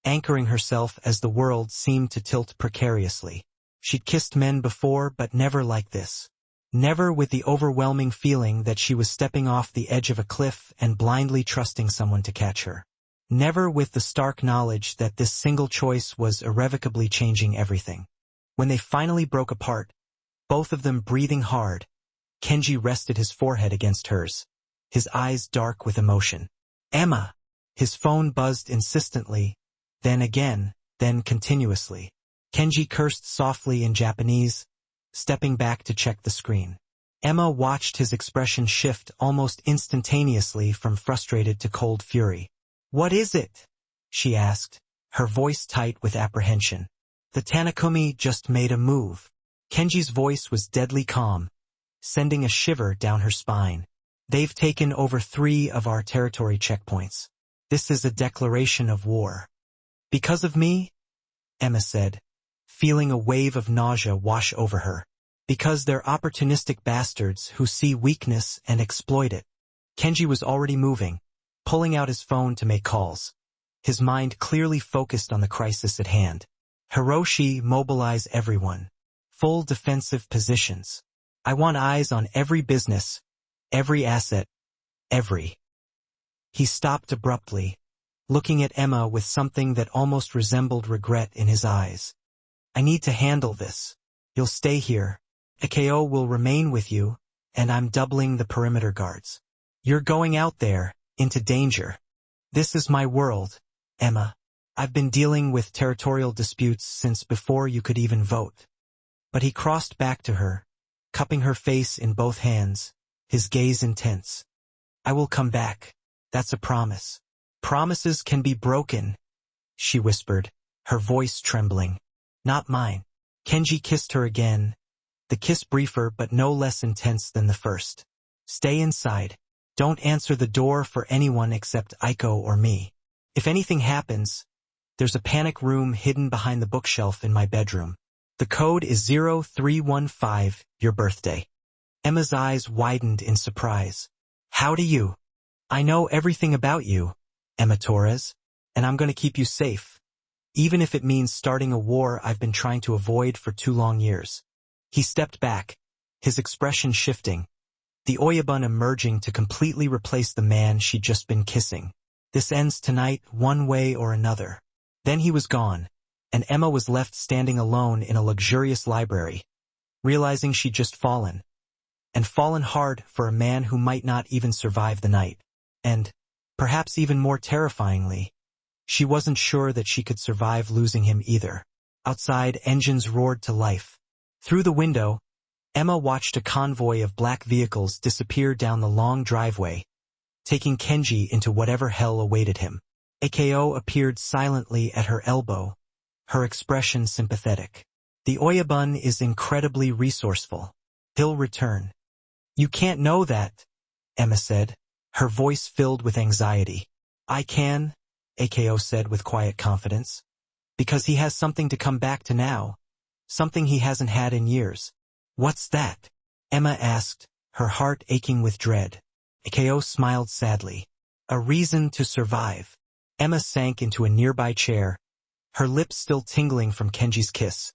anchoring herself as the world seemed to tilt precariously. She'd kissed men before, but never like this. Never with the overwhelming feeling that she was stepping off the edge of a cliff and blindly trusting someone to catch her. Never with the stark knowledge that this single choice was irrevocably changing everything. When they finally broke apart, both of them breathing hard, Kenji rested his forehead against hers, his eyes dark with emotion. Emma! His phone buzzed insistently, then again, then continuously. Kenji cursed softly in Japanese, stepping back to check the screen. Emma watched his expression shift almost instantaneously from frustrated to cold fury. What is it? She asked, her voice tight with apprehension. The Tanakumi just made a move. Kenji's voice was deadly calm, sending a shiver down her spine. They've taken over 3 of our territory checkpoints. This is a declaration of war. Because of me? Emma said, feeling a wave of nausea wash over her. Because they're opportunistic bastards who see weakness and exploit it. Kenji was already moving, pulling out his phone to make calls. His mind clearly focused on the crisis at hand. Hiroshi, mobilize everyone. Full defensive positions. I want eyes on every business, every asset, every. He stopped abruptly, looking at Emma with something that almost resembled regret in his eyes. I need to handle this. You'll stay here. AKO will remain with you, and I'm doubling the perimeter guards. You're going out there, into danger. This is my world, Emma. I've been dealing with territorial disputes since before you could even vote. But he crossed back to her, cupping her face in both hands, his gaze intense. I will come back. That's a promise. Promises can be broken, she whispered, her voice trembling. Not mine. Kenji kissed her again, the kiss briefer but no less intense than the first. Stay inside. Don't answer the door for anyone except Aiko or me. If anything happens, there's a panic room hidden behind the bookshelf in my bedroom. The code is 0315, your birthday. Emma's eyes widened in surprise. How do you? I know everything about you, Emma Torres, and I'm going to keep you safe, even if it means starting a war I've been trying to avoid for 2 long years. He stepped back, his expression shifting, the Oyabun emerging to completely replace the man she'd just been kissing. This ends tonight, one way or another. Then he was gone, and Emma was left standing alone in a luxurious library, realizing she'd just fallen. And fallen hard for a man who might not even survive the night. And, perhaps even more terrifyingly, she wasn't sure that she could survive losing him either. Outside, engines roared to life. Through the window, Emma watched a convoy of black vehicles disappear down the long driveway, taking Kenji into whatever hell awaited him. AKO appeared silently at her elbow, her expression sympathetic. The Oyabun is incredibly resourceful. He'll return. You can't know that, Emma said, her voice filled with anxiety. I can, AKO said with quiet confidence, because he has something to come back to now, something he hasn't had in years. What's that? Emma asked, her heart aching with dread. AKO smiled sadly. A reason to survive. Emma sank into a nearby chair, her lips still tingling from Kenji's kiss,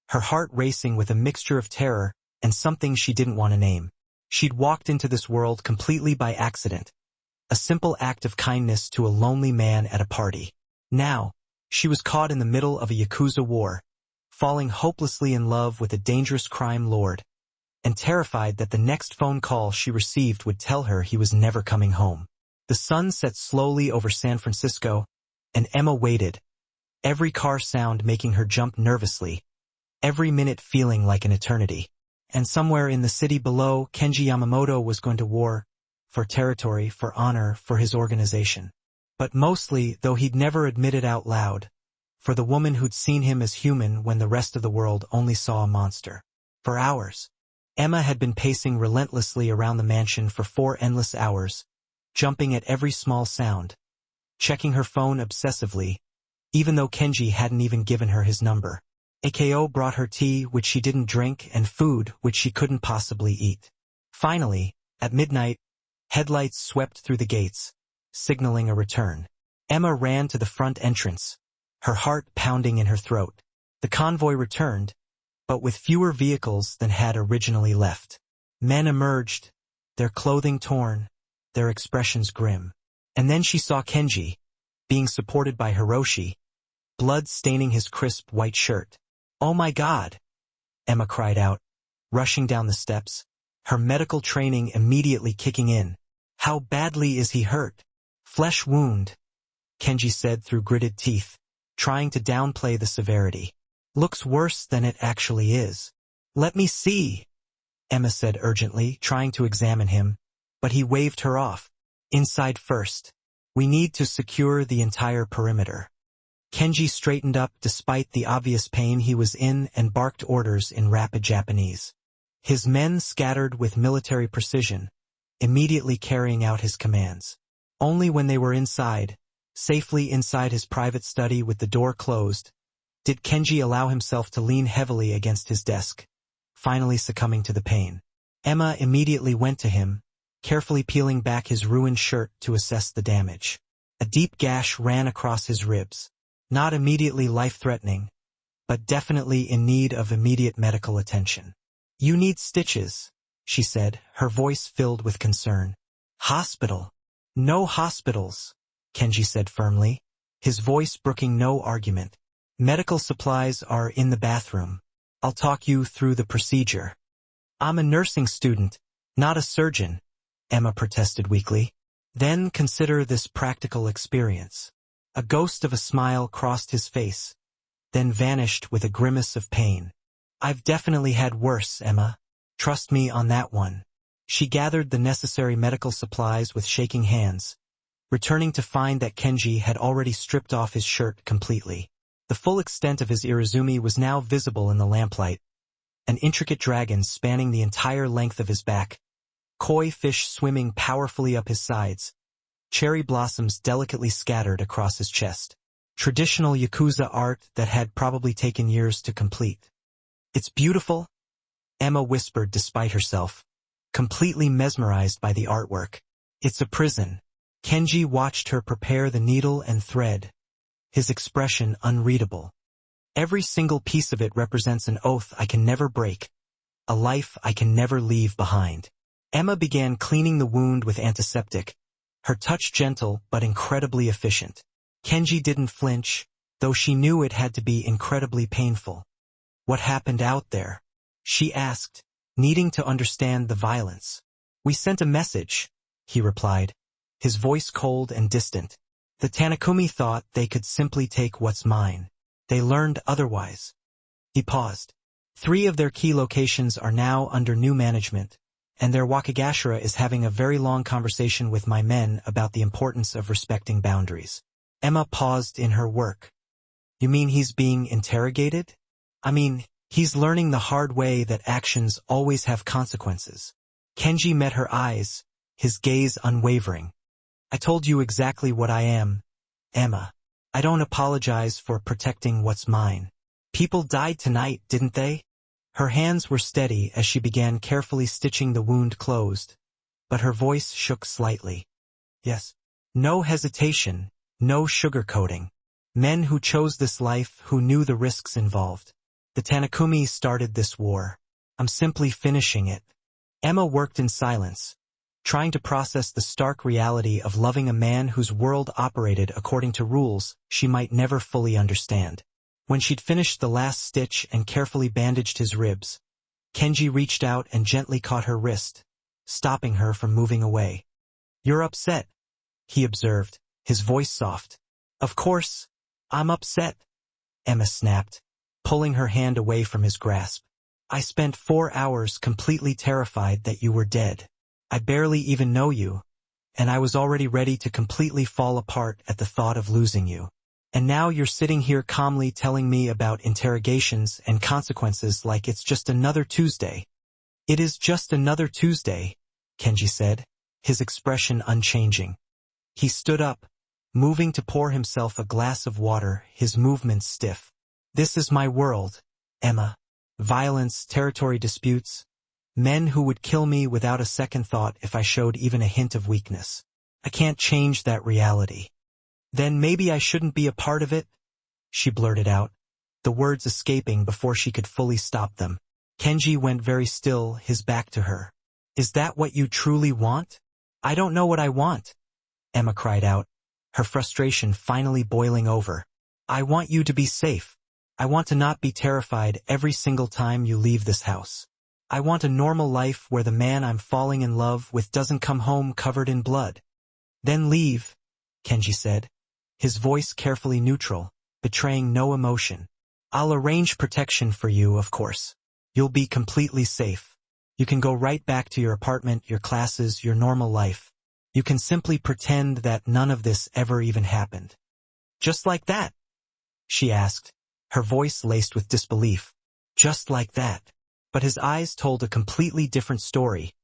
her heart racing with a mixture of terror and something she didn't want to name. She'd walked into this world completely by accident, a simple act of kindness to a lonely man at a party. Now, She was caught in the middle of a Yakuza war, falling hopelessly in love with a dangerous crime lord, and terrified that the next phone call she received would tell her he was never coming home. The sun set slowly over San Francisco, and Emma waited, every car sound making her jump nervously, every minute feeling like an eternity. And somewhere in the city below, Kenji Yamamoto was going to war, for territory, for honor, for his organization. But mostly, though he'd never admit it out loud, for the woman who'd seen him as human when the rest of the world only saw a monster. For hours, Emma had been pacing relentlessly around the mansion for 4 endless hours, jumping at every small sound, checking her phone obsessively, even though Kenji hadn't even given her his number. AKO brought her tea, which she didn't drink, and food, which she couldn't possibly eat. Finally, at midnight, headlights swept through the gates, signaling a return. Emma ran to the front entrance, her heart pounding in her throat. The convoy returned, but with fewer vehicles than had originally left. Men emerged, their clothing torn, their expressions grim. And then she saw Kenji, being supported by Hiroshi, blood staining his crisp white shirt. "Oh my God!" Emma cried out, rushing down the steps, her medical training immediately kicking in. "How badly is he hurt?" "Flesh wound," Kenji said through gritted teeth, trying to downplay the severity. "Looks worse than it actually is." "Let me see," Emma said urgently, trying to examine him, but he waved her off. "Inside first. We need to secure the entire perimeter." Kenji straightened up despite the obvious pain he was in and barked orders in rapid Japanese. His men scattered with military precision, immediately carrying out his commands. Only when they were inside, safely inside his private study with the door closed, did Kenji allow himself to lean heavily against his desk, finally succumbing to the pain. Emma immediately went to him, carefully peeling back his ruined shirt to assess the damage. A deep gash ran across his ribs. Not immediately life-threatening, but definitely in need of immediate medical attention. "You need stitches," she said, her voice filled with concern. "Hospital." "No hospitals," Kenji said firmly, his voice brooking no argument. "Medical supplies are in the bathroom. I'll talk you through the procedure." "I'm a nursing student, not a surgeon," Emma protested weakly. "Then consider this practical experience." A ghost of a smile crossed his face, then vanished with a grimace of pain. "I've definitely had worse, Emma. Trust me on that one." She gathered the necessary medical supplies with shaking hands, returning to find that Kenji had already stripped off his shirt completely. The full extent of his Irizumi was now visible in the lamplight, an intricate dragon spanning the entire length of his back, koi fish swimming powerfully up his sides, cherry blossoms delicately scattered across his chest. Traditional Yakuza art that had probably taken years to complete. "It's beautiful," Emma whispered despite herself, completely mesmerized by the artwork. "It's a prison." Kenji watched her prepare the needle and thread, his expression unreadable. "Every single piece of it represents an oath I can never break, a life I can never leave behind." Emma began cleaning the wound with antiseptic, her touch gentle but incredibly efficient. Kenji didn't flinch, though she knew it had to be incredibly painful. "What happened out there?" she asked, needing to understand the violence. "We sent a message," he replied, his voice cold and distant. "The Tanakumi thought they could simply take what's mine. They learned otherwise." He paused. 3 of their key locations are now under new management, and their Wakagashira is having a very long conversation with my men about the importance of respecting boundaries. Emma paused in her work. "You mean he's being interrogated?" "I mean, he's learning the hard way that actions always have consequences." Kenji met her eyes, his gaze unwavering. "I told you exactly what I am, Emma. I don't apologize for protecting what's mine. People died tonight, didn't they?" Her hands were steady as she began carefully stitching the wound closed, but her voice shook slightly. "Yes." No hesitation, no sugarcoating. Men who chose this life, who knew the risks involved. The Tanakumi started this war. I'm simply finishing it. Emma worked in silence, trying to process the stark reality of loving a man whose world operated according to rules she might never fully understand. When she'd finished the last stitch and carefully bandaged his ribs, Kenji reached out and gently caught her wrist, stopping her from moving away. "You're upset," he observed, his voice soft. "Of course, I'm upset," Emma snapped, pulling her hand away from his grasp. "I spent 4 hours completely terrified that you were dead. I barely even know you, and I was already ready to completely fall apart at the thought of losing you. And now you're sitting here calmly telling me about interrogations and consequences like it's just another Tuesday." "It is just another Tuesday," Kenji said, his expression unchanging. He stood up, moving to pour himself a glass of water, his movements stiff. "This is my world, Emma. Violence, territory disputes, men who would kill me without a second thought if I showed even a hint of weakness. I can't change that reality." "Then maybe I shouldn't be a part of it?" she blurted out, the words escaping before she could fully stop them. Kenji went very still, his back to her. "Is that what you truly want?" "I don't know what I want," Emma cried out, her frustration finally boiling over. "I want you to be safe. I want to not be terrified every single time you leave this house. I want a normal life where the man I'm falling in love with doesn't come home covered in blood." "Then leave," Kenji said, his voice carefully neutral, betraying no emotion. "I'll arrange protection for you, of course. You'll be completely safe. You can go right back to your apartment, your classes, your normal life. You can simply pretend that none of this ever even happened." "Just like that?" she asked, her voice laced with disbelief. "Just like that." But his eyes told a completely different story,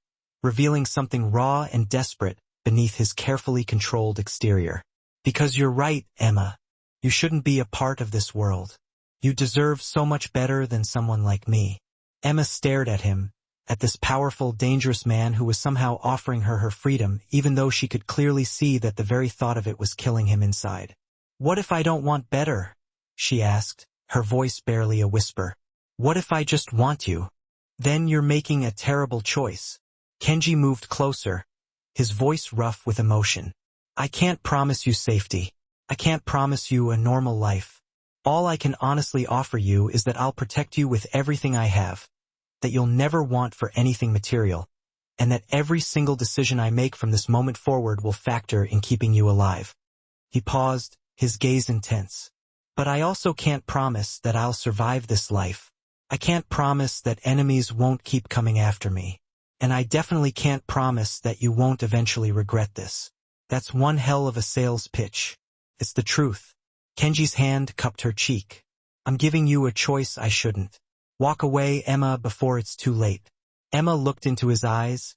revealing something raw and desperate beneath his carefully controlled exterior. "Because you're right, Emma. You shouldn't be a part of this world. You deserve so much better than someone like me." Emma stared at him, at this powerful, dangerous man who was somehow offering her freedom, even though she could clearly see that the very thought of it was killing him inside. "What if I don't want better?" she asked, her voice barely a whisper. "What if I just want you?" "Then you're making a terrible choice." Kenji moved closer, his voice rough with emotion. "I can't promise you safety. I can't promise you a normal life. All I can honestly offer you is that I'll protect you with everything I have, that you'll never want for anything material, and that every single decision I make from this moment forward will factor in keeping you alive." He paused, his gaze intense. "But I also can't promise that I'll survive this life. I can't promise that enemies won't keep coming after me. And I definitely can't promise that you won't eventually regret this. That's one hell of a sales pitch. It's the truth." Kenji's hand cupped her cheek. "I'm giving you a choice I shouldn't. Walk away, Emma, before it's too late." Emma looked into his eyes,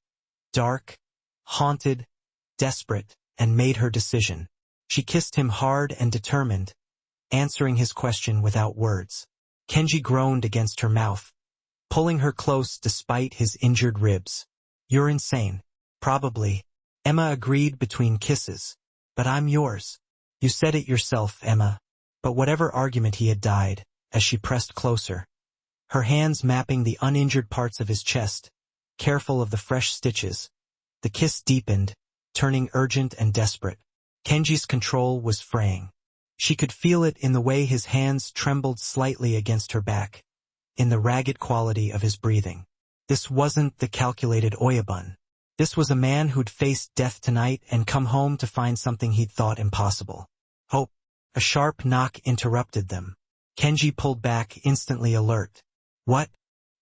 dark, haunted, desperate, and made her decision. She kissed him hard and determined, answering his question without words. Kenji groaned against her mouth, pulling her close despite his injured ribs. "You're insane." "Probably," Emma agreed between kisses. "But I'm yours. You said it yourself, Emma." But whatever argument he had died, as she pressed closer, her hands mapping the uninjured parts of his chest, careful of the fresh stitches. The kiss deepened, turning urgent and desperate. Kenji's control was fraying. She could feel it in the way his hands trembled slightly against her back, in the ragged quality of his breathing. This wasn't the calculated Oyabun. This was a man who'd faced death tonight and come home to find something he'd thought impossible. Hope. A sharp knock interrupted them. Kenji pulled back, instantly alert. "What?"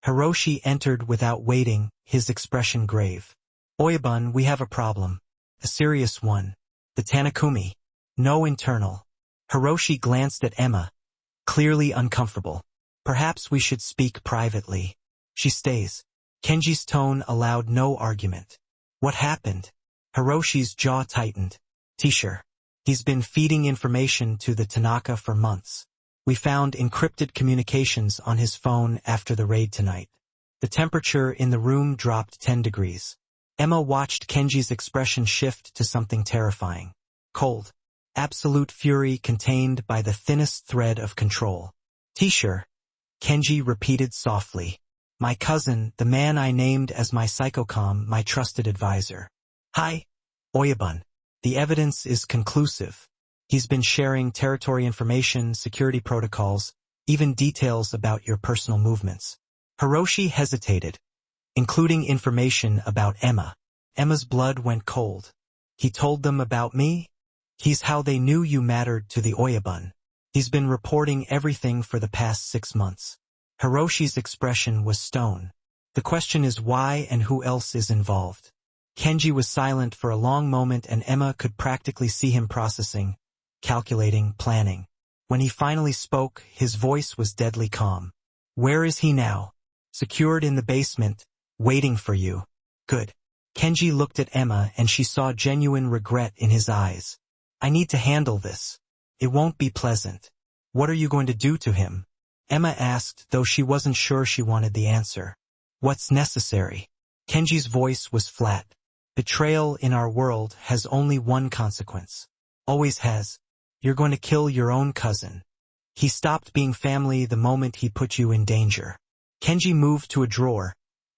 Hiroshi entered without waiting, his expression grave. "Oyabun, we have a problem. A serious one. The Tanakumi. No internal." Hiroshi glanced at Emma, clearly uncomfortable. "Perhaps we should speak privately." "She stays." Kenji's tone allowed no argument. "What happened?" Hiroshi's jaw tightened. "Teacher. He's been feeding information to the Tanaka for months. We found encrypted communications on his phone after the raid tonight." The temperature in the room dropped 10 degrees. Emma watched Kenji's expression shift to something terrifying. Cold. Absolute fury contained by the thinnest thread of control. "Teacher," Kenji repeated softly. "My cousin, the man I named as my psychocom, my trusted advisor." Hi, Oyabun. The evidence is conclusive. He's been sharing territory information, security protocols, even details about your personal movements. Hiroshi hesitated, including information about Emma. Emma's blood went cold. He told them about me? He's how they knew you mattered to the Oyabun. He's been reporting everything for the past 6 months. Hiroshi's expression was stone. The question is why and who else is involved. Kenji was silent for a long moment and Emma could practically see him processing, calculating, planning. When he finally spoke, his voice was deadly calm. Where is he now? Secured in the basement, waiting for you. Good. Kenji looked at Emma and she saw genuine regret in his eyes. I need to handle this. It won't be pleasant. What are you going to do to him? Emma asked, though she wasn't sure she wanted the answer. What's necessary? Kenji's voice was flat. Betrayal in our world has only one consequence. Always has. You're going to kill your own cousin. He stopped being family the moment he put you in danger. Kenji moved to a drawer,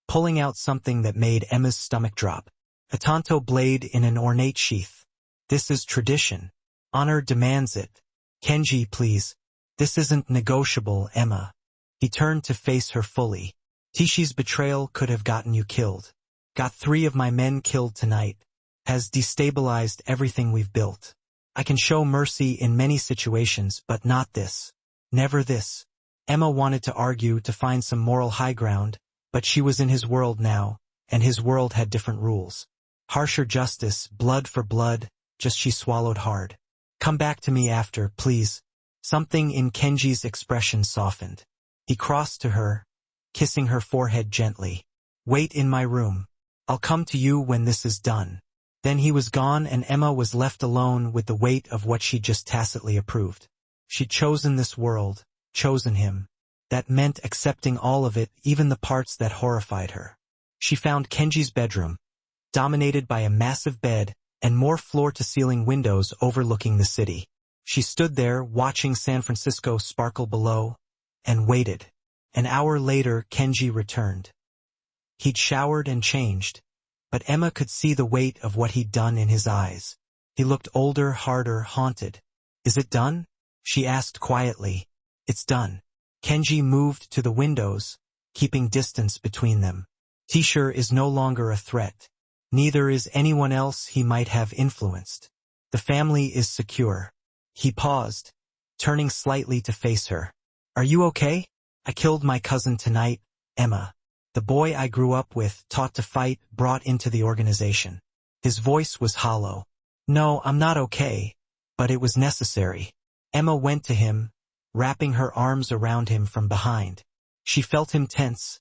pulling out something that made Emma's stomach drop. A tanto blade in an ornate sheath. This is tradition. Honor demands it. Kenji, please. This isn't negotiable, Emma. He turned to face her fully. Tishi's betrayal could have gotten you killed. Got 3 of my men killed tonight. Has destabilized everything we've built. I can show mercy in many situations, but not this. Never this. Emma wanted to argue to find some moral high ground, but she was in his world now, and his world had different rules. Harsher justice, blood for blood, just she swallowed hard. Come back to me after, please. Something in Kenji's expression softened. He crossed to her, kissing her forehead gently. Wait in my room. I'll come to you when this is done. Then he was gone and Emma was left alone with the weight of what she just tacitly approved. She'd chosen this world, chosen him. That meant accepting all of it, even the parts that horrified her. She found Kenji's bedroom, dominated by a massive bed and more floor-to-ceiling windows overlooking the city. She stood there watching San Francisco sparkle below, and waited. An hour later, Kenji returned. He'd showered and changed, but Emma could see the weight of what he'd done in his eyes. He looked older, harder, haunted. Is it done? She asked quietly. It's done. Kenji moved to the windows, keeping distance between them. T-shirt is no longer a threat. Neither is anyone else he might have influenced. The family is secure. He paused, turning slightly to face her. Are you okay? I killed my cousin tonight, Emma. The boy I grew up with, taught to fight, brought into the organization. His voice was hollow. No, I'm not okay, but it was necessary. Emma went to him, wrapping her arms around him from behind. She felt him tense,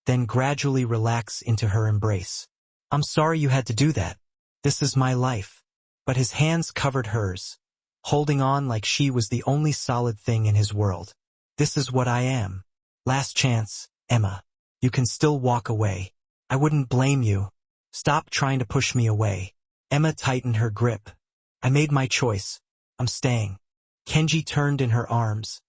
then gradually relax into her embrace. I'm sorry you had to do that. This is my life. But his hands covered hers, holding on like she was the only solid thing in his world. This is what I am. Last chance, Emma. You can still walk away. I wouldn't blame you. Stop trying to push me away. Emma tightened her grip. I made my choice. I'm staying. Kenji turned in her arms,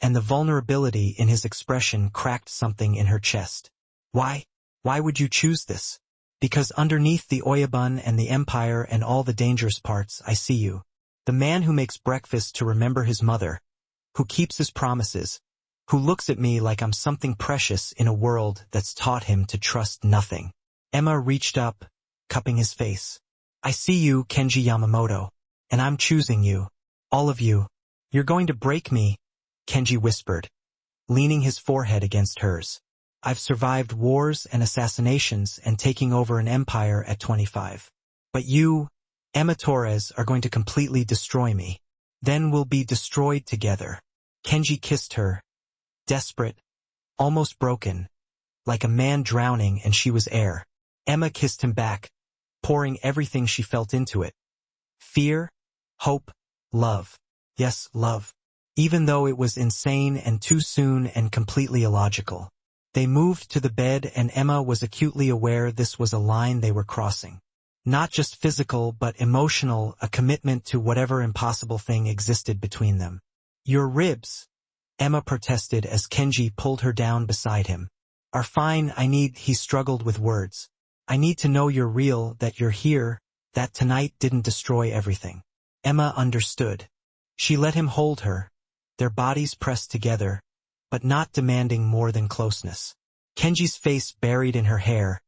and the vulnerability in his expression cracked something in her chest. Why? Why would you choose this? Because underneath the Oyabun and the Empire and all the dangerous parts, I see you. The man who makes breakfast to remember his mother, who keeps his promises, who looks at me like I'm something precious in a world that's taught him to trust nothing. Emma reached up, cupping his face. I see you, Kenji Yamamoto, and I'm choosing you. All of you. You're going to break me, Kenji whispered, leaning his forehead against hers. I've survived wars and assassinations and taking over an empire at 25. But you, Emma Torres, are going to completely destroy me. Then we'll be destroyed together. Kenji kissed her, desperate, almost broken, like a man drowning and she was air. Emma kissed him back, pouring everything she felt into it. Fear, hope, love. Yes, love. Even though it was insane and too soon and completely illogical. They moved to the bed and Emma was acutely aware this was a line they were crossing. Not just physical but emotional, a commitment to whatever impossible thing existed between them. Your ribs, Emma protested as Kenji pulled her down beside him. Are fine, he struggled with words. I need to know you're real, that you're here, that tonight didn't destroy everything. Emma understood. She let him hold her, their bodies pressed together, but not demanding more than closeness. Kenji's face buried in her hair,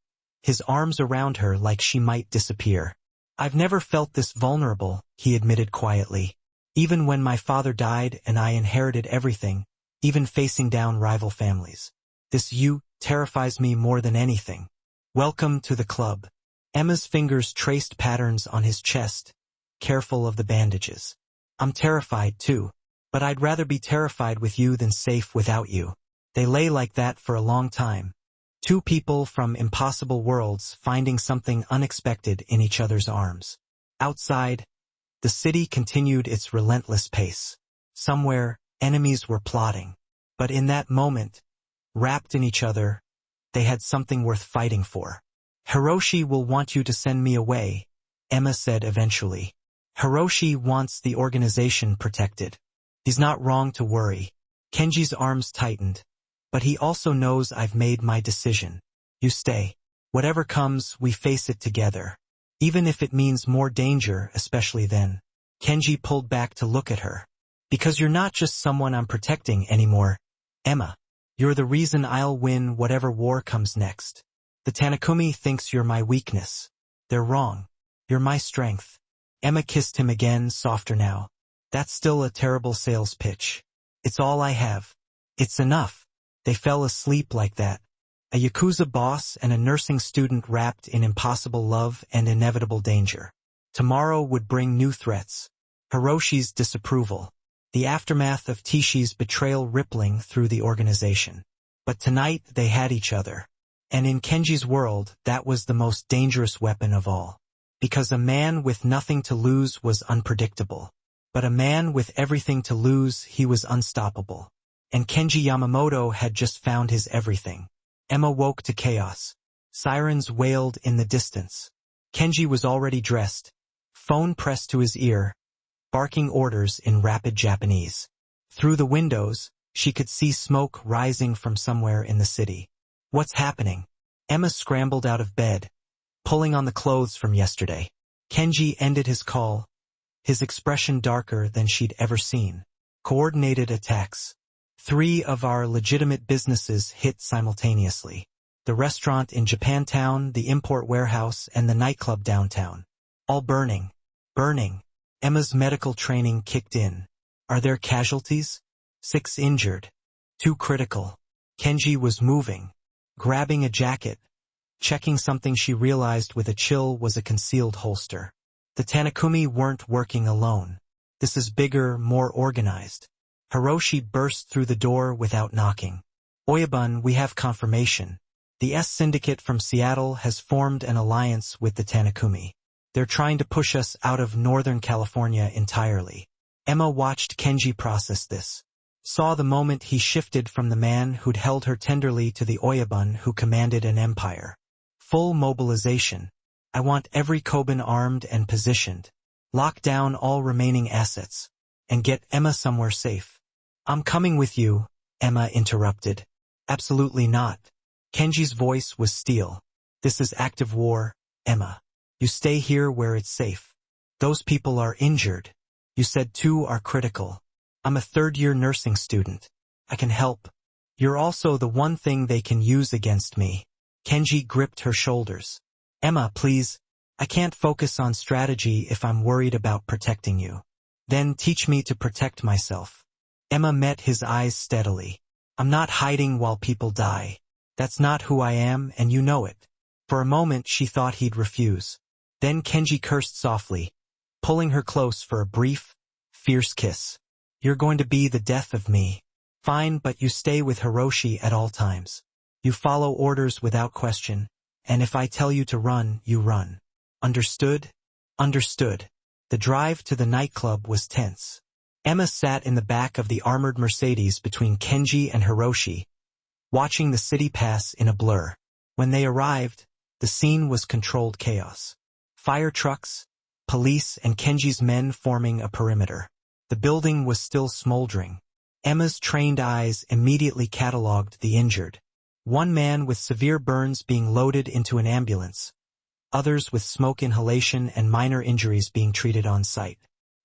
his arms around her like she might disappear. "I've never felt this vulnerable," he admitted quietly. "Even when my father died and I inherited everything, even facing down rival families. This you terrifies me more than anything. Welcome to the club." Emma's fingers traced patterns on his chest, careful of the bandages. "I'm terrified too, but I'd rather be terrified with you than safe without you." They lay like that for a long time. Two people from impossible worlds finding something unexpected in each other's arms. Outside, the city continued its relentless pace. Somewhere, enemies were plotting. But in that moment, wrapped in each other, they had something worth fighting for. "Hiroshi will want you to send me away," Emma said eventually. "Hiroshi wants the organization protected. He's not wrong to worry." Kenji's arms tightened. "But he also knows I've made my decision. You stay. Whatever comes, we face it together. Even if it means more danger, especially then." Kenji pulled back to look at her. "Because you're not just someone I'm protecting anymore, Emma. You're the reason I'll win whatever war comes next. The Tanakumi thinks you're my weakness. They're wrong. You're my strength." Emma kissed him again, softer now. "That's still a terrible sales pitch. It's all I have. It's enough." They fell asleep like that. A Yakuza boss and a nursing student wrapped in impossible love and inevitable danger. Tomorrow would bring new threats. Hiroshi's disapproval. The aftermath of Tishi's betrayal rippling through the organization. But tonight they had each other. And in Kenji's world, that was the most dangerous weapon of all. Because a man with nothing to lose was unpredictable. But a man with everything to lose, he was unstoppable. And Kenji Yamamoto had just found his everything. Emma woke to chaos. Sirens wailed in the distance. Kenji was already dressed, phone pressed to his ear, barking orders in rapid Japanese. Through the windows, she could see smoke rising from somewhere in the city. "What's happening?" Emma scrambled out of bed, pulling on the clothes from yesterday. Kenji ended his call, his expression darker than she'd ever seen. "Coordinated attacks. 3 of our legitimate businesses hit simultaneously. The restaurant in Japantown, the import warehouse, and the nightclub downtown. All burning. Burning." Emma's medical training kicked in. "Are there casualties?" 6 injured. 2 critical. Kenji was moving, grabbing a jacket, checking something she realized with a chill was a concealed holster. The Tanakumi weren't working alone. This is bigger, more organized. Hiroshi burst through the door without knocking. "Oyabun, we have confirmation. The S Syndicate from Seattle has formed an alliance with the Tanakumi. They're trying to push us out of Northern California entirely." Emma watched Kenji process this. Saw the moment he shifted from the man who'd held her tenderly to the Oyabun who commanded an empire. Full mobilization. "I want every Koban armed and positioned. Lock down all remaining assets. And get Emma somewhere safe." "I'm coming with you," Emma interrupted. "Absolutely not." Kenji's voice was steel. "This is active war, Emma. You stay here where it's safe. Those people are injured. You said 2 are critical. I'm a 3rd-year nursing student. I can help. You're also the one thing they can use against me." Kenji gripped her shoulders. "Emma, please. I can't focus on strategy if I'm worried about protecting you. Then teach me to protect myself." Emma met his eyes steadily. "I'm not hiding while people die. That's not who I am, and you know it." For a moment she thought he'd refuse. Then Kenji cursed softly, pulling her close for a brief, fierce kiss. "You're going to be the death of me. Fine, but you stay with Hiroshi at all times. You follow orders without question, and if I tell you to run, you run. Understood?" "Understood." The drive to the nightclub was tense. Emma sat in the back of the armored Mercedes between Kenji and Hiroshi, watching the city pass in a blur. When they arrived, the scene was controlled chaos. Fire trucks, police, and Kenji's men forming a perimeter. The building was still smoldering. Emma's trained eyes immediately cataloged the injured. One man with severe burns being loaded into an ambulance. others with smoke inhalation and minor injuries being treated on site.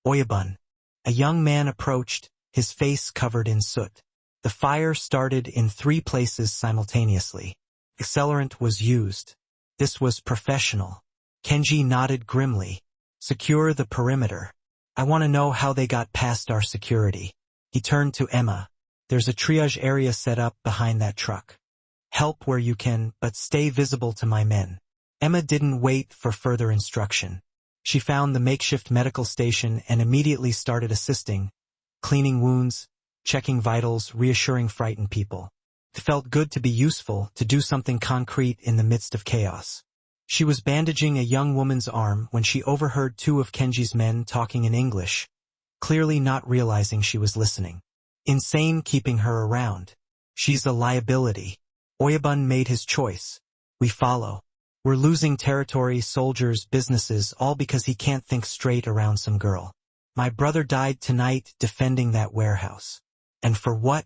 Oyabun. A young man approached, his face covered in soot. The fire started in 3 places simultaneously. Accelerant was used. This was professional. Kenji nodded grimly. Secure the perimeter. I want to know how they got past our security. He turned to Emma. There's a triage area set up behind that truck. Help where you can, but stay visible to my men. Emma didn't wait for further instruction. She found the makeshift medical station and immediately started assisting, cleaning wounds, checking vitals, reassuring frightened people. It felt good to be useful, to do something concrete in the midst of chaos. She was bandaging a young woman's arm when she overheard 2 of Kenji's men talking in English, clearly not realizing she was listening. Insane keeping her around. She's a liability. Oyabun made his choice. We follow. We're losing territory, soldiers, businesses, all because he can't think straight around some girl. My brother died tonight defending that warehouse. And for what?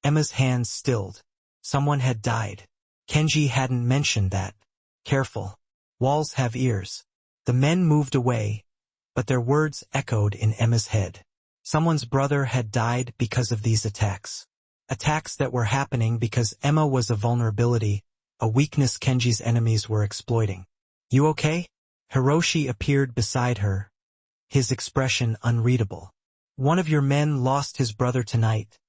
Emma's hands stilled. Someone had died. Kenji hadn't mentioned that. Careful. Walls have ears. The men moved away, but their words echoed in Emma's head. Someone's brother had died because of these attacks. Attacks that were happening because Emma was a vulnerability, a weakness Kenji's enemies were exploiting. You okay? Hiroshi appeared beside her, his expression unreadable. One of your men lost his brother tonight,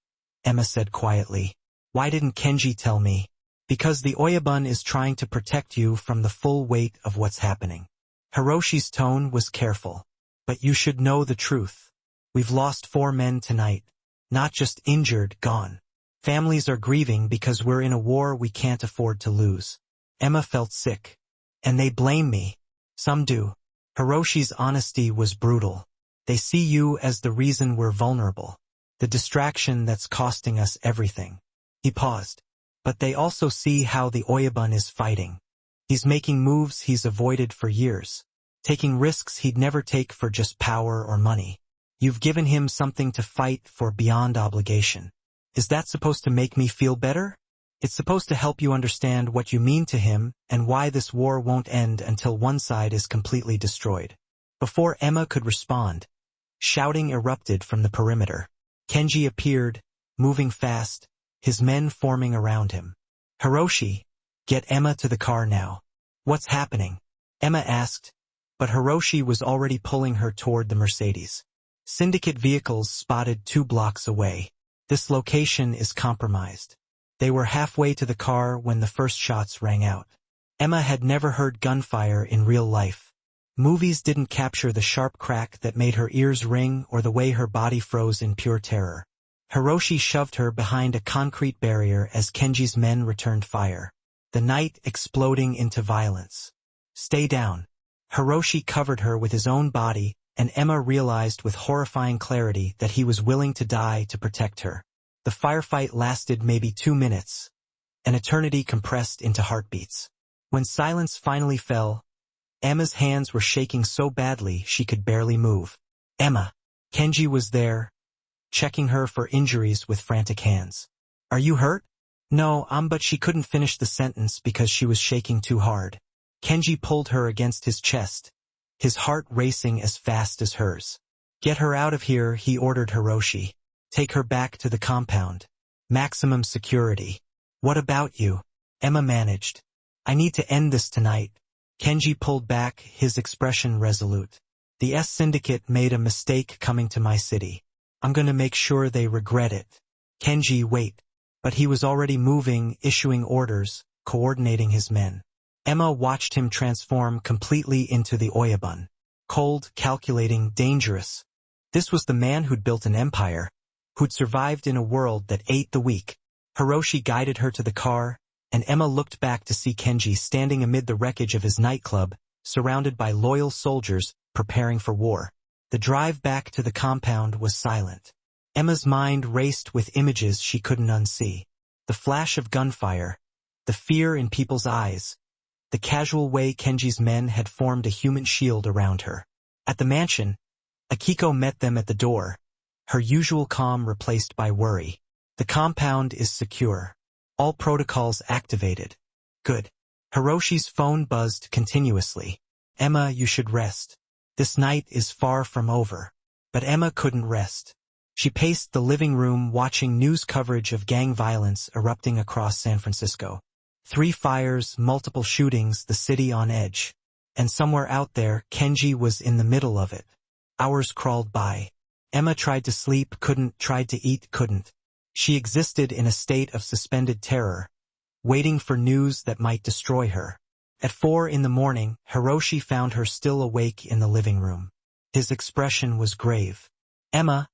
Emma said quietly. Why didn't Kenji tell me? Because the Oyabun is trying to protect you from the full weight of what's happening. Hiroshi's tone was careful. But you should know the truth. We've lost 4 men tonight. Not just injured, gone. Families are grieving because we're in a war we can't afford to lose. Emma felt sick. And they blame me. Some do. Hiroshi's honesty was brutal. They see you as the reason we're vulnerable. The distraction that's costing us everything. He paused. But they also see how the Oyabun is fighting. He's making moves he's avoided for years. Taking risks he'd never take for just power or money. You've given him something to fight for beyond obligation. Is that supposed to make me feel better? It's supposed to help you understand what you mean to him and why this war won't end until one side is completely destroyed. Before Emma could respond, shouting erupted from the perimeter. Kenji appeared, moving fast, his men forming around him. Hiroshi, get Emma to the car now. What's happening? Emma asked, but Hiroshi was already pulling her toward the Mercedes. Syndicate vehicles spotted 2 blocks away. This location is compromised. They were halfway to the car when the first shots rang out. Emma had never heard gunfire in real life. Movies didn't capture the sharp crack that made her ears ring or the way her body froze in pure terror. Hiroshi shoved her behind a concrete barrier as Kenji's men returned fire. The night exploding into violence. Stay down. Hiroshi covered her with his own body, and Emma realized with horrifying clarity that he was willing to die to protect her. The firefight lasted maybe 2 minutes, an eternity compressed into heartbeats. When silence finally fell, Emma's hands were shaking so badly she could barely move. Emma. Kenji was there, checking her for injuries with frantic hands. Are you hurt? No, but she couldn't finish the sentence because she was shaking too hard. Kenji pulled her against his chest, his heart racing as fast as hers. Get her out of here, he ordered Hiroshi. Take her back to the compound. Maximum security. What about you? Emma managed. I need to end this tonight. Kenji pulled back, his expression resolute. The Syndicate made a mistake coming to my city. I'm gonna make sure they regret it. Kenji, wait. But he was already moving, issuing orders, coordinating his men. Emma watched him transform completely into the Oyabun. Cold, calculating, dangerous. This was the man who'd built an empire, who'd survived in a world that ate the weak. Hiroshi guided her to the car, and Emma looked back to see Kenji standing amid the wreckage of his nightclub, surrounded by loyal soldiers, preparing for war. The drive back to the compound was silent. Emma's mind raced with images she couldn't unsee. The flash of gunfire, the fear in people's eyes, the casual way Kenji's men had formed a human shield around her. At the mansion, Akiko met them at the door, her usual calm replaced by worry. The compound is secure. All protocols activated. Good. Hiroshi's phone buzzed continuously. Emma, you should rest. This night is far from over. But Emma couldn't rest. She paced the living room watching news coverage of gang violence erupting across San Francisco. 3 fires, multiple shootings, the city on edge. And somewhere out there, Kenji was in the middle of it. Hours crawled by. Emma tried to sleep, couldn't, tried to eat, couldn't. She existed in a state of suspended terror, waiting for news that might destroy her. At 4 in the morning, Hiroshi found her still awake in the living room. His expression was grave. Emma,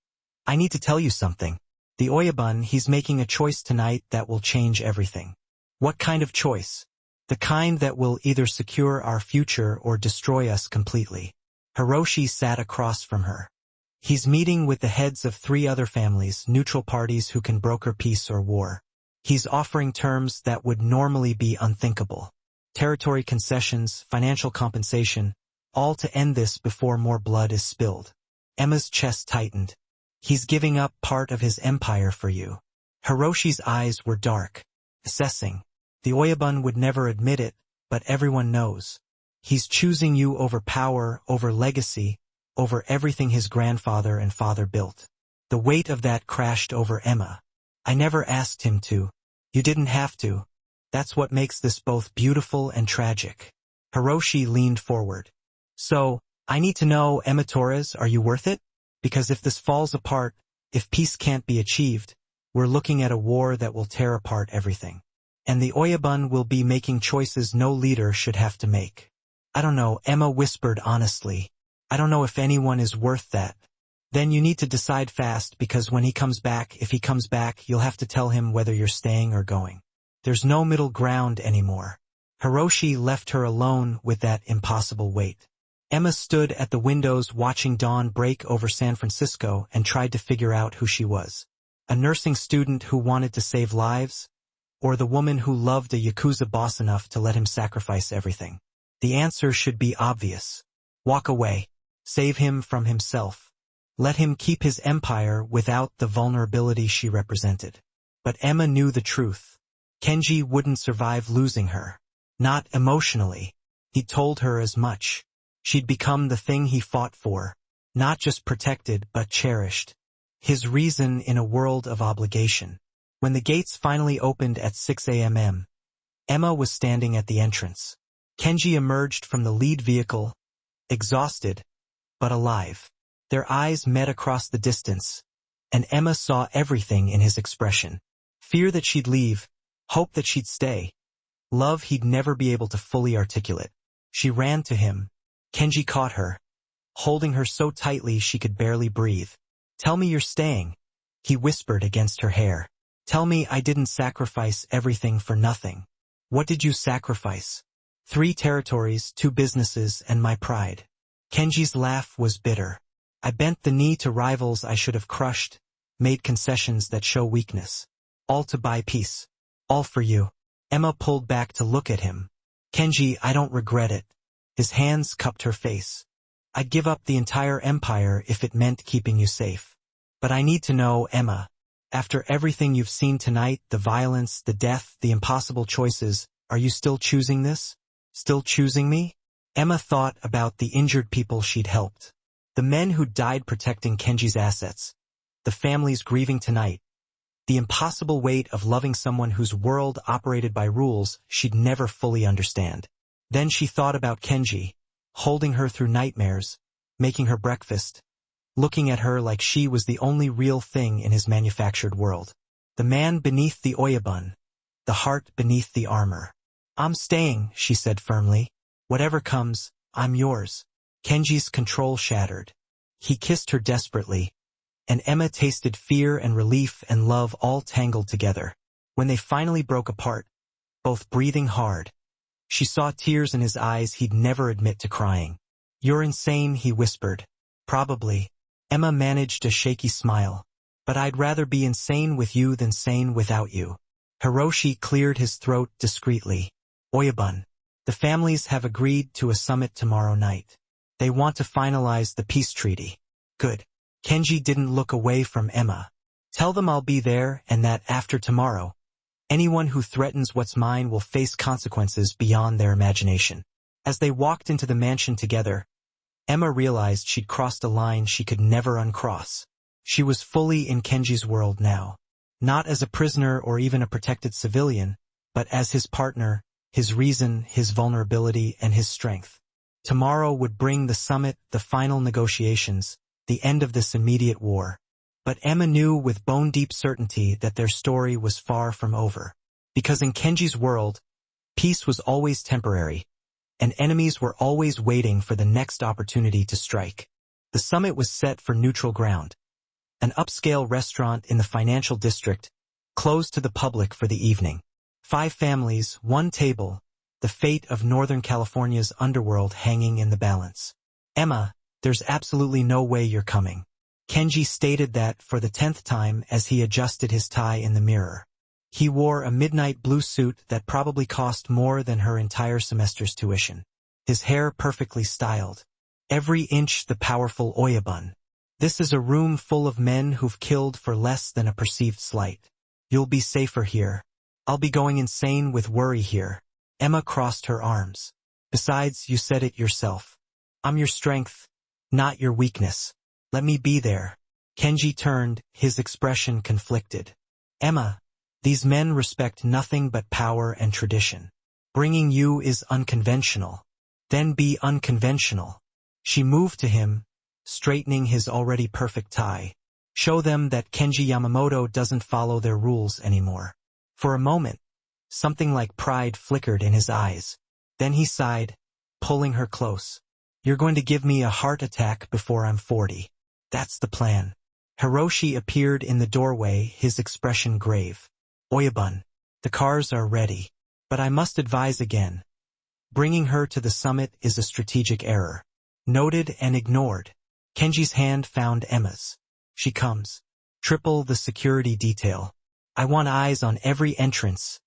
I need to tell you something. The Oyabun, he's making a choice tonight that will change everything. What kind of choice? The kind that will either secure our future or destroy us completely. Hiroshi sat across from her. He's meeting with the heads of 3 other families, neutral parties who can broker peace or war. He's offering terms that would normally be unthinkable. Territory concessions, financial compensation, all to end this before more blood is spilled. Emma's chest tightened. He's giving up part of his empire for you. Hiroshi's eyes were dark, assessing. The Oyabun would never admit it, but everyone knows. He's choosing you over power, over legacy, over everything his grandfather and father built. The weight of that crashed over Emma. I never asked him to. You didn't have to. That's what makes this both beautiful and tragic. Hiroshi leaned forward. So, I need to know, Emma Torres, are you worth it? Because if this falls apart, if peace can't be achieved, we're looking at a war that will tear apart everything. And the Oyabun will be making choices no leader should have to make. I don't know, Emma whispered honestly. I don't know if anyone is worth that. Then you need to decide fast, because when he comes back, if he comes back, you'll have to tell him whether you're staying or going. There's no middle ground anymore. Hiroshi left her alone with that impossible weight. Emma stood at the windows watching dawn break over San Francisco and tried to figure out who she was. A nursing student who wanted to save lives? Or the woman who loved a Yakuza boss enough to let him sacrifice everything? The answer should be obvious. Walk away. Save him from himself. Let him keep his empire without the vulnerability she represented. But Emma knew the truth. Kenji wouldn't survive losing her. Not emotionally. He told her as much. She'd become the thing he fought for. Not just protected, but cherished. His reason in a world of obligation. When the gates finally opened at 6 a.m., Emma was standing at the entrance. Kenji emerged from the lead vehicle, exhausted, but alive. Their eyes met across the distance, and Emma saw everything in his expression. Fear that she'd leave, hope that she'd stay, love he'd never be able to fully articulate. She ran to him. Kenji caught her, holding her so tightly she could barely breathe. Tell me you're staying, he whispered against her hair. Tell me I didn't sacrifice everything for nothing. What did you sacrifice? 3 territories, 2 businesses, and my pride. Kenji's laugh was bitter. I bent the knee to rivals I should have crushed, made concessions that show weakness. All to buy peace. All for you. Emma pulled back to look at him. Kenji, I don't regret it. His hands cupped her face. I'd give up the entire empire if it meant keeping you safe. But I need to know, Emma. After everything you've seen tonight, the violence, the death, the impossible choices, are you still choosing this? Still choosing me? Emma thought about the injured people she'd helped. The men who died protecting Kenji's assets. The families grieving tonight. The impossible weight of loving someone whose world operated by rules she'd never fully understand. Then she thought about Kenji, holding her through nightmares, making her breakfast, looking at her like she was the only real thing in his manufactured world. The man beneath the Oyabun, the heart beneath the armor. I'm staying, she said firmly. Whatever comes, I'm yours. Kenji's control shattered. He kissed her desperately, and Emma tasted fear and relief and love all tangled together. When they finally broke apart, both breathing hard, she saw tears in his eyes he'd never admit to crying. You're insane, he whispered. Probably. Emma managed a shaky smile. But I'd rather be insane with you than sane without you. Hiroshi cleared his throat discreetly. Oyabun. The families have agreed to a summit tomorrow night. They want to finalize the peace treaty. Good. Kenji didn't look away from Emma. Tell them I'll be there and that after tomorrow, Anyone who threatens what's mine will face consequences beyond their imagination. As they walked into the mansion together, Emma realized she'd crossed a line she could never uncross. She was fully in Kenji's world now. Not as a prisoner or even a protected civilian, but as his partner, his reason, his vulnerability, and his strength. Tomorrow would bring the summit, the final negotiations, the end of this immediate war. But Emma knew with bone-deep certainty that their story was far from over. Because in Kenji's world, peace was always temporary, and enemies were always waiting for the next opportunity to strike. The summit was set for neutral ground. An upscale restaurant in the financial district, closed to the public for the evening. 5 families, 1 table, the fate of Northern California's underworld hanging in the balance. Emma, there's absolutely no way you're coming. Kenji stated that for the 10th time as he adjusted his tie in the mirror. He wore a midnight blue suit that probably cost more than her entire semester's tuition. His hair perfectly styled. Every inch the powerful Oyabun. This is a room full of men who've killed for less than a perceived slight. You'll be safer here. I'll be going insane with worry here. Emma crossed her arms. Besides, you said it yourself. I'm your strength, not your weakness. Let me be there. Kenji turned, his expression conflicted. Emma, these men respect nothing but power and tradition. Bringing you is unconventional. Then be unconventional. She moved to him, straightening his already perfect tie. Show them that Kenji Yamamoto doesn't follow their rules anymore. For a moment, something like pride flickered in his eyes. Then he sighed, pulling her close. You're going to give me a heart attack before I'm 40. That's the plan. Hiroshi appeared in the doorway, his expression grave. Oyabun, the cars are ready. But I must advise again. Bringing her to the summit is a strategic error. Noted and ignored. Kenji's hand found Emma's. She comes. Triple the security detail. I want eyes on every entrance,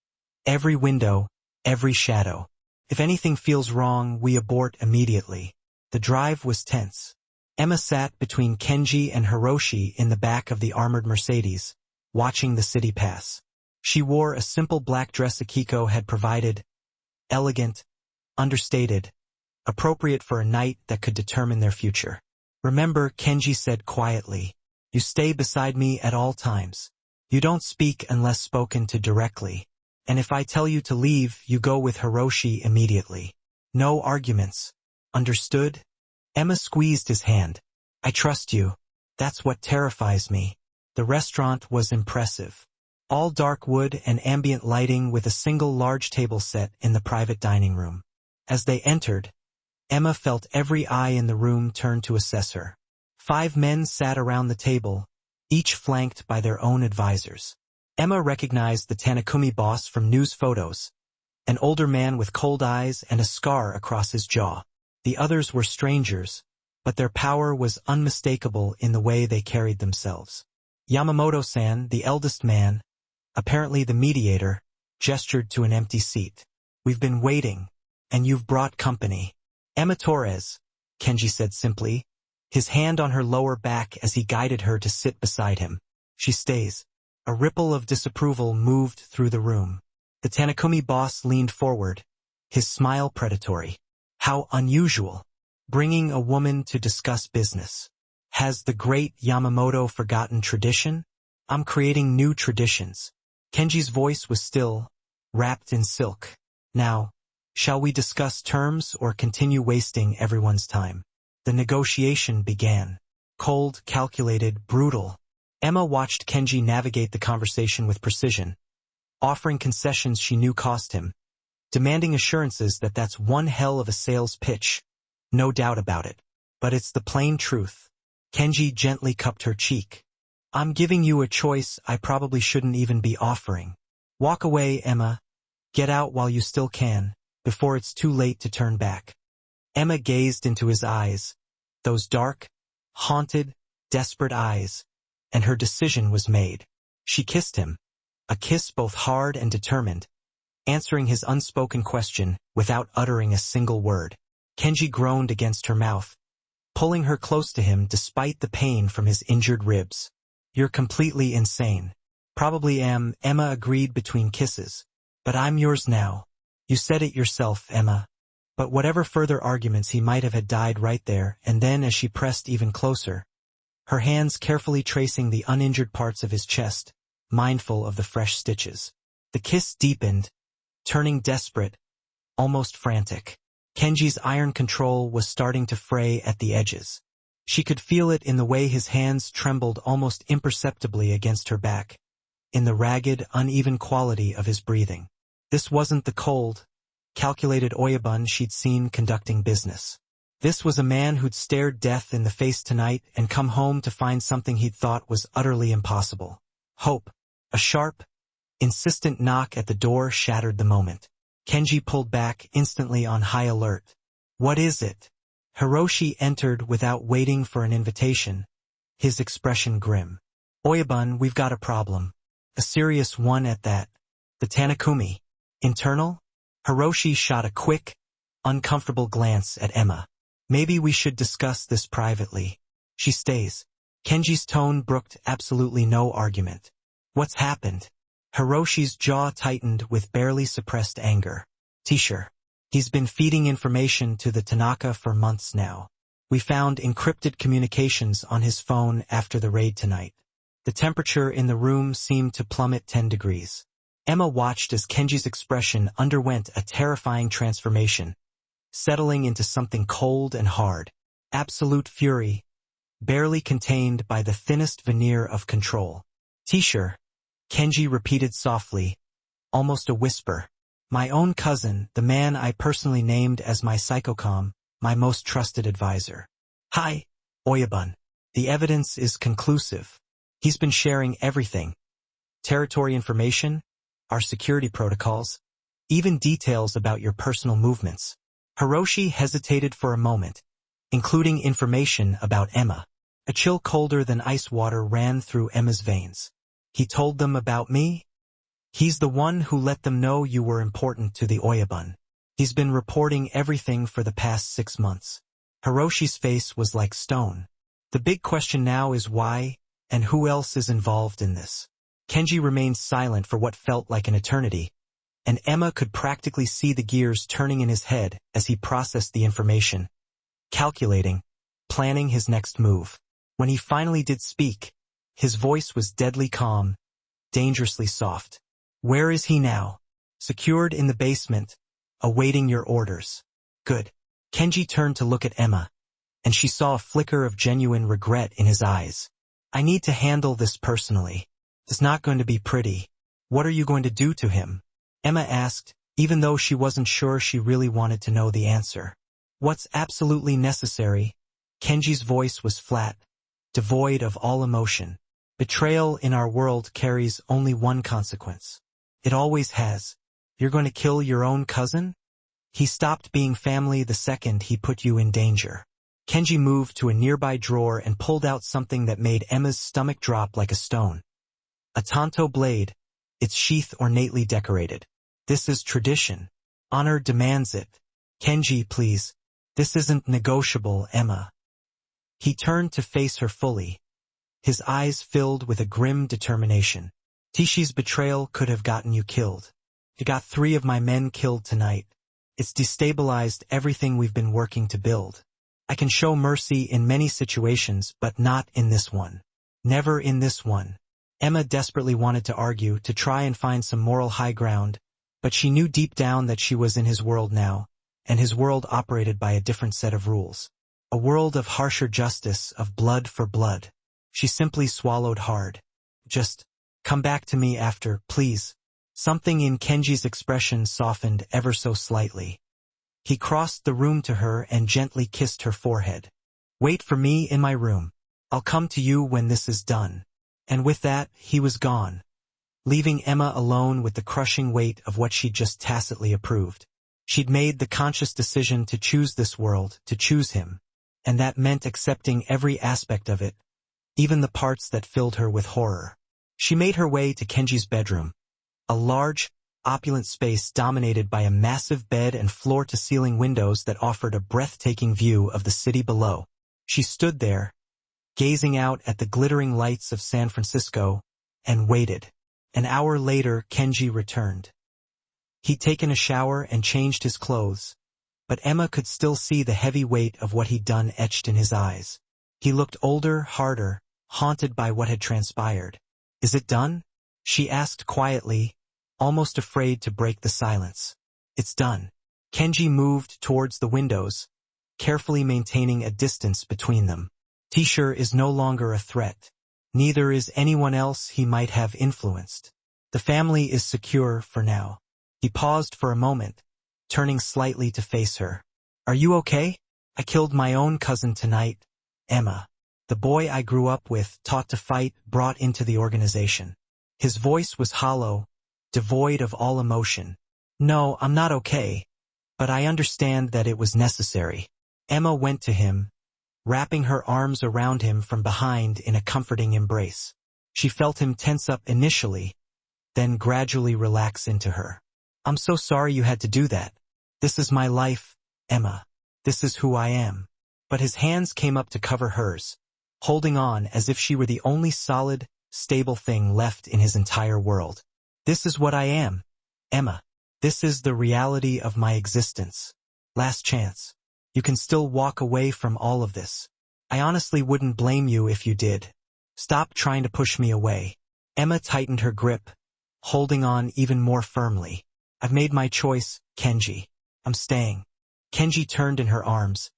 every window, every shadow. If anything feels wrong, we abort immediately. The drive was tense. Emma sat between Kenji and Hiroshi in the back of the armored Mercedes, watching the city pass. She wore a simple black dress Akiko had provided, elegant, understated, appropriate for a night that could determine their future. Remember, Kenji said quietly, you stay beside me at all times. You don't speak unless spoken to directly. And if I tell you to leave, you go with Hiroshi immediately. No arguments. Understood? Emma squeezed his hand. I trust you. That's what terrifies me. The restaurant was impressive. All dark wood and ambient lighting with a single large table set in the private dining room. As they entered, Emma felt every eye in the room turn to assess her. 5 men sat around the table, each flanked by their own advisors. Emma recognized the Tanakumi boss from news photos, an older man with cold eyes and a scar across his jaw. The others were strangers, but their power was unmistakable in the way they carried themselves. Yamamoto-san, the eldest man, apparently the mediator, gestured to an empty seat. We've been waiting, and you've brought company. Emma Torres, Kenji said simply, his hand on her lower back as he guided her to sit beside him. She stays. A ripple of disapproval moved through the room. The Tanakumi boss leaned forward, his smile predatory. How unusual. Bringing a woman to discuss business. Has the great Yamamoto forgotten tradition? I'm creating new traditions. Kenji's voice was still, wrapped in silk. Now, shall we discuss terms or continue wasting everyone's time? The negotiation began. Cold, calculated, brutal. Emma watched Kenji navigate the conversation with precision, offering concessions she knew cost him, demanding assurances that that's one hell of a sales pitch. No doubt about it. But it's the plain truth. Kenji gently cupped her cheek. I'm giving you a choice I probably shouldn't even be offering. Walk away, Emma. Get out while you still can, before it's too late to turn back. Emma gazed into his eyes, those dark, haunted, desperate eyes, and her decision was made. She kissed him, a kiss both hard and determined, answering his unspoken question without uttering a single word. Kenji groaned against her mouth, pulling her close to him despite the pain from his injured ribs. You're completely insane. Probably am, Emma agreed between kisses. But I'm yours now. You said it yourself, Emma. But whatever further arguments he might have had died right there, and then as she pressed even closer, her hands carefully tracing the uninjured parts of his chest, mindful of the fresh stitches. The kiss deepened, turning desperate, almost frantic. Kenji's iron control was starting to fray at the edges. She could feel it in the way his hands trembled almost imperceptibly against her back, in the ragged, uneven quality of his breathing. This wasn't the cold, calculated Oyabun she'd seen conducting business. This was a man who'd stared death in the face tonight and come home to find something he'd thought was utterly impossible. Hope. A sharp, insistent knock at the door shattered the moment. Kenji pulled back, instantly on high alert. What is it? Hiroshi entered without waiting for an invitation, his expression grim. Oyabun, we've got a problem. A serious one at that. The Tanakumi. Internal? Hiroshi shot a quick, uncomfortable glance at Emma. Maybe we should discuss this privately. She stays. Kenji's tone brooked absolutely no argument. What's happened? Hiroshi's jaw tightened with barely suppressed anger. Teacher. He's been feeding information to the Tanaka for months now. We found encrypted communications on his phone after the raid tonight. The temperature in the room seemed to plummet 10 degrees. Emma watched as Kenji's expression underwent a terrifying transformation, settling into something cold and hard. Absolute fury, barely contained by the thinnest veneer of control. Teacher, Kenji repeated softly, almost a whisper. My own cousin, the man I personally named as my psychocom, my most trusted advisor. Hi, Oyabun. The evidence is conclusive. He's been sharing everything. Territory information, our security protocols, even details about your personal movements. Hiroshi hesitated for a moment, including information about Emma. A chill colder than ice water ran through Emma's veins. He told them about me? He's the one who let them know you were important to the Oyabun. He's been reporting everything for the past 6 months. Hiroshi's face was like stone. The big question now is why, and who else is involved in this? Kenji remained silent for what felt like an eternity, and Emma could practically see the gears turning in his head as he processed the information, calculating, planning his next move. When he finally did speak, his voice was deadly calm, dangerously soft. Where is he now? Secured in the basement, awaiting your orders. Good. Kenji turned to look at Emma, and she saw a flicker of genuine regret in his eyes. I need to handle this personally. It's not going to be pretty. What are you going to do to him? Emma asked, even though she wasn't sure she really wanted to know the answer. What's absolutely necessary? Kenji's voice was flat, devoid of all emotion. Betrayal in our world carries only one consequence. It always has. You're going to kill your own cousin? He stopped being family the second he put you in danger. Kenji moved to a nearby drawer and pulled out something that made Emma's stomach drop like a stone. A tanto blade, its sheath ornately decorated. This is tradition. Honor demands it. Kenji, please. This isn't negotiable, Emma. He turned to face her fully, his eyes filled with a grim determination. Tishi's betrayal could have gotten you killed. You got 3 of my men killed tonight. It's destabilized everything we've been working to build. I can show mercy in many situations, but not in this one. Never in this one. Emma desperately wanted to argue, to try and find some moral high ground, but she knew deep down that she was in his world now, and his world operated by a different set of rules. A world of harsher justice, of blood for blood. She simply swallowed hard. Just come back to me after, please. Something in Kenji's expression softened ever so slightly. He crossed the room to her and gently kissed her forehead. Wait for me in my room. I'll come to you when this is done. And with that, he was gone, leaving Emma alone with the crushing weight of what she'd just tacitly approved. She'd made the conscious decision to choose this world, to choose him, and that meant accepting every aspect of it, even the parts that filled her with horror. She made her way to Kenji's bedroom, a large, opulent space dominated by a massive bed and floor-to-ceiling windows that offered a breathtaking view of the city below. She stood there, gazing out at the glittering lights of San Francisco, and waited. An hour later, Kenji returned. He'd taken a shower and changed his clothes, but Emma could still see the heavy weight of what he'd done etched in his eyes. He looked older, harder, haunted by what had transpired. "Is it done?" she asked quietly, almost afraid to break the silence. "It's done." Kenji moved towards the windows, carefully maintaining a distance between them. T-shirt is no longer a threat. Neither is anyone else he might have influenced. The family is secure for now. He paused for a moment, turning slightly to face her. "Are you okay? I killed my own cousin tonight, Emma. The boy I grew up with, taught to fight, brought into the organization." His voice was hollow, devoid of all emotion. "No, I'm not okay, but I understand that it was necessary." Emma went to him, wrapping her arms around him from behind in a comforting embrace. She felt him tense up initially, then gradually relax into her. "I'm so sorry you had to do that. This is my life, Emma. This is who I am." But his hands came up to cover hers, holding on as if she were the only solid, stable thing left in his entire world. "This is what I am, Emma. This is the reality of my existence. Last chance. You can still walk away from all of this. I honestly wouldn't blame you if you did. Stop trying to push me away." Emma tightened her grip, holding on even more firmly. "I've made my choice, Kenji. I'm staying." Kenji turned in her arms,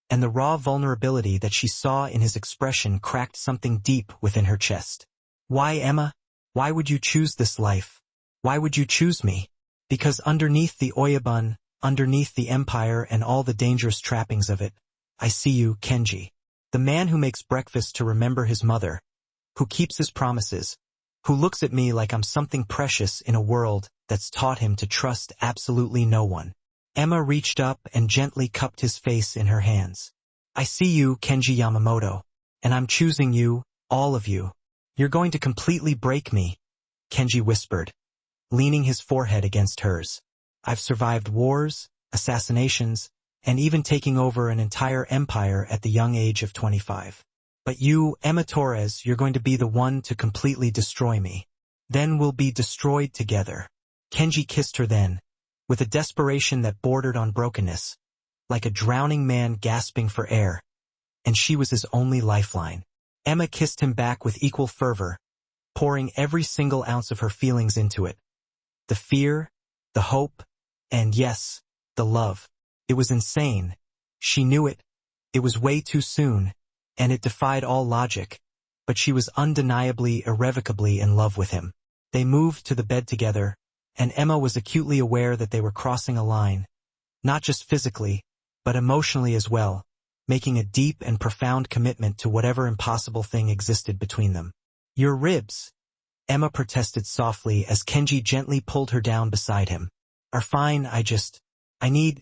and the raw vulnerability that she saw in his expression cracked something deep within her chest. "Why, Emma? Why would you choose this life? Why would you choose me?" "Because underneath the Oyabun, underneath the empire and all the dangerous trappings of it, I see you, Kenji. The man who makes breakfast to remember his mother, who keeps his promises, who looks at me like I'm something precious in a world that's taught him to trust absolutely no one." Emma reached up and gently cupped his face in her hands. "I see you, Kenji Yamamoto, and I'm choosing you, all of you." "You're going to completely break me," Kenji whispered, leaning his forehead against hers. "I've survived wars, assassinations, and even taking over an entire empire at the young age of 25. But you, Emma Torres, you're going to be the one to completely destroy me. Then we'll be destroyed together." Kenji kissed her then, with a desperation that bordered on brokenness, like a drowning man gasping for air, and she was his only lifeline. Emma kissed him back with equal fervor, pouring every single ounce of her feelings into it. The fear, the hope, and yes, the love. It was insane. She knew it. It was way too soon, and it defied all logic, but she was undeniably, irrevocably in love with him. They moved to the bed together, and Emma was acutely aware that they were crossing a line, not just physically, but emotionally as well, making a deep and profound commitment to whatever impossible thing existed between them. "Your ribs," Emma protested softly as Kenji gently pulled her down beside him, "are fine.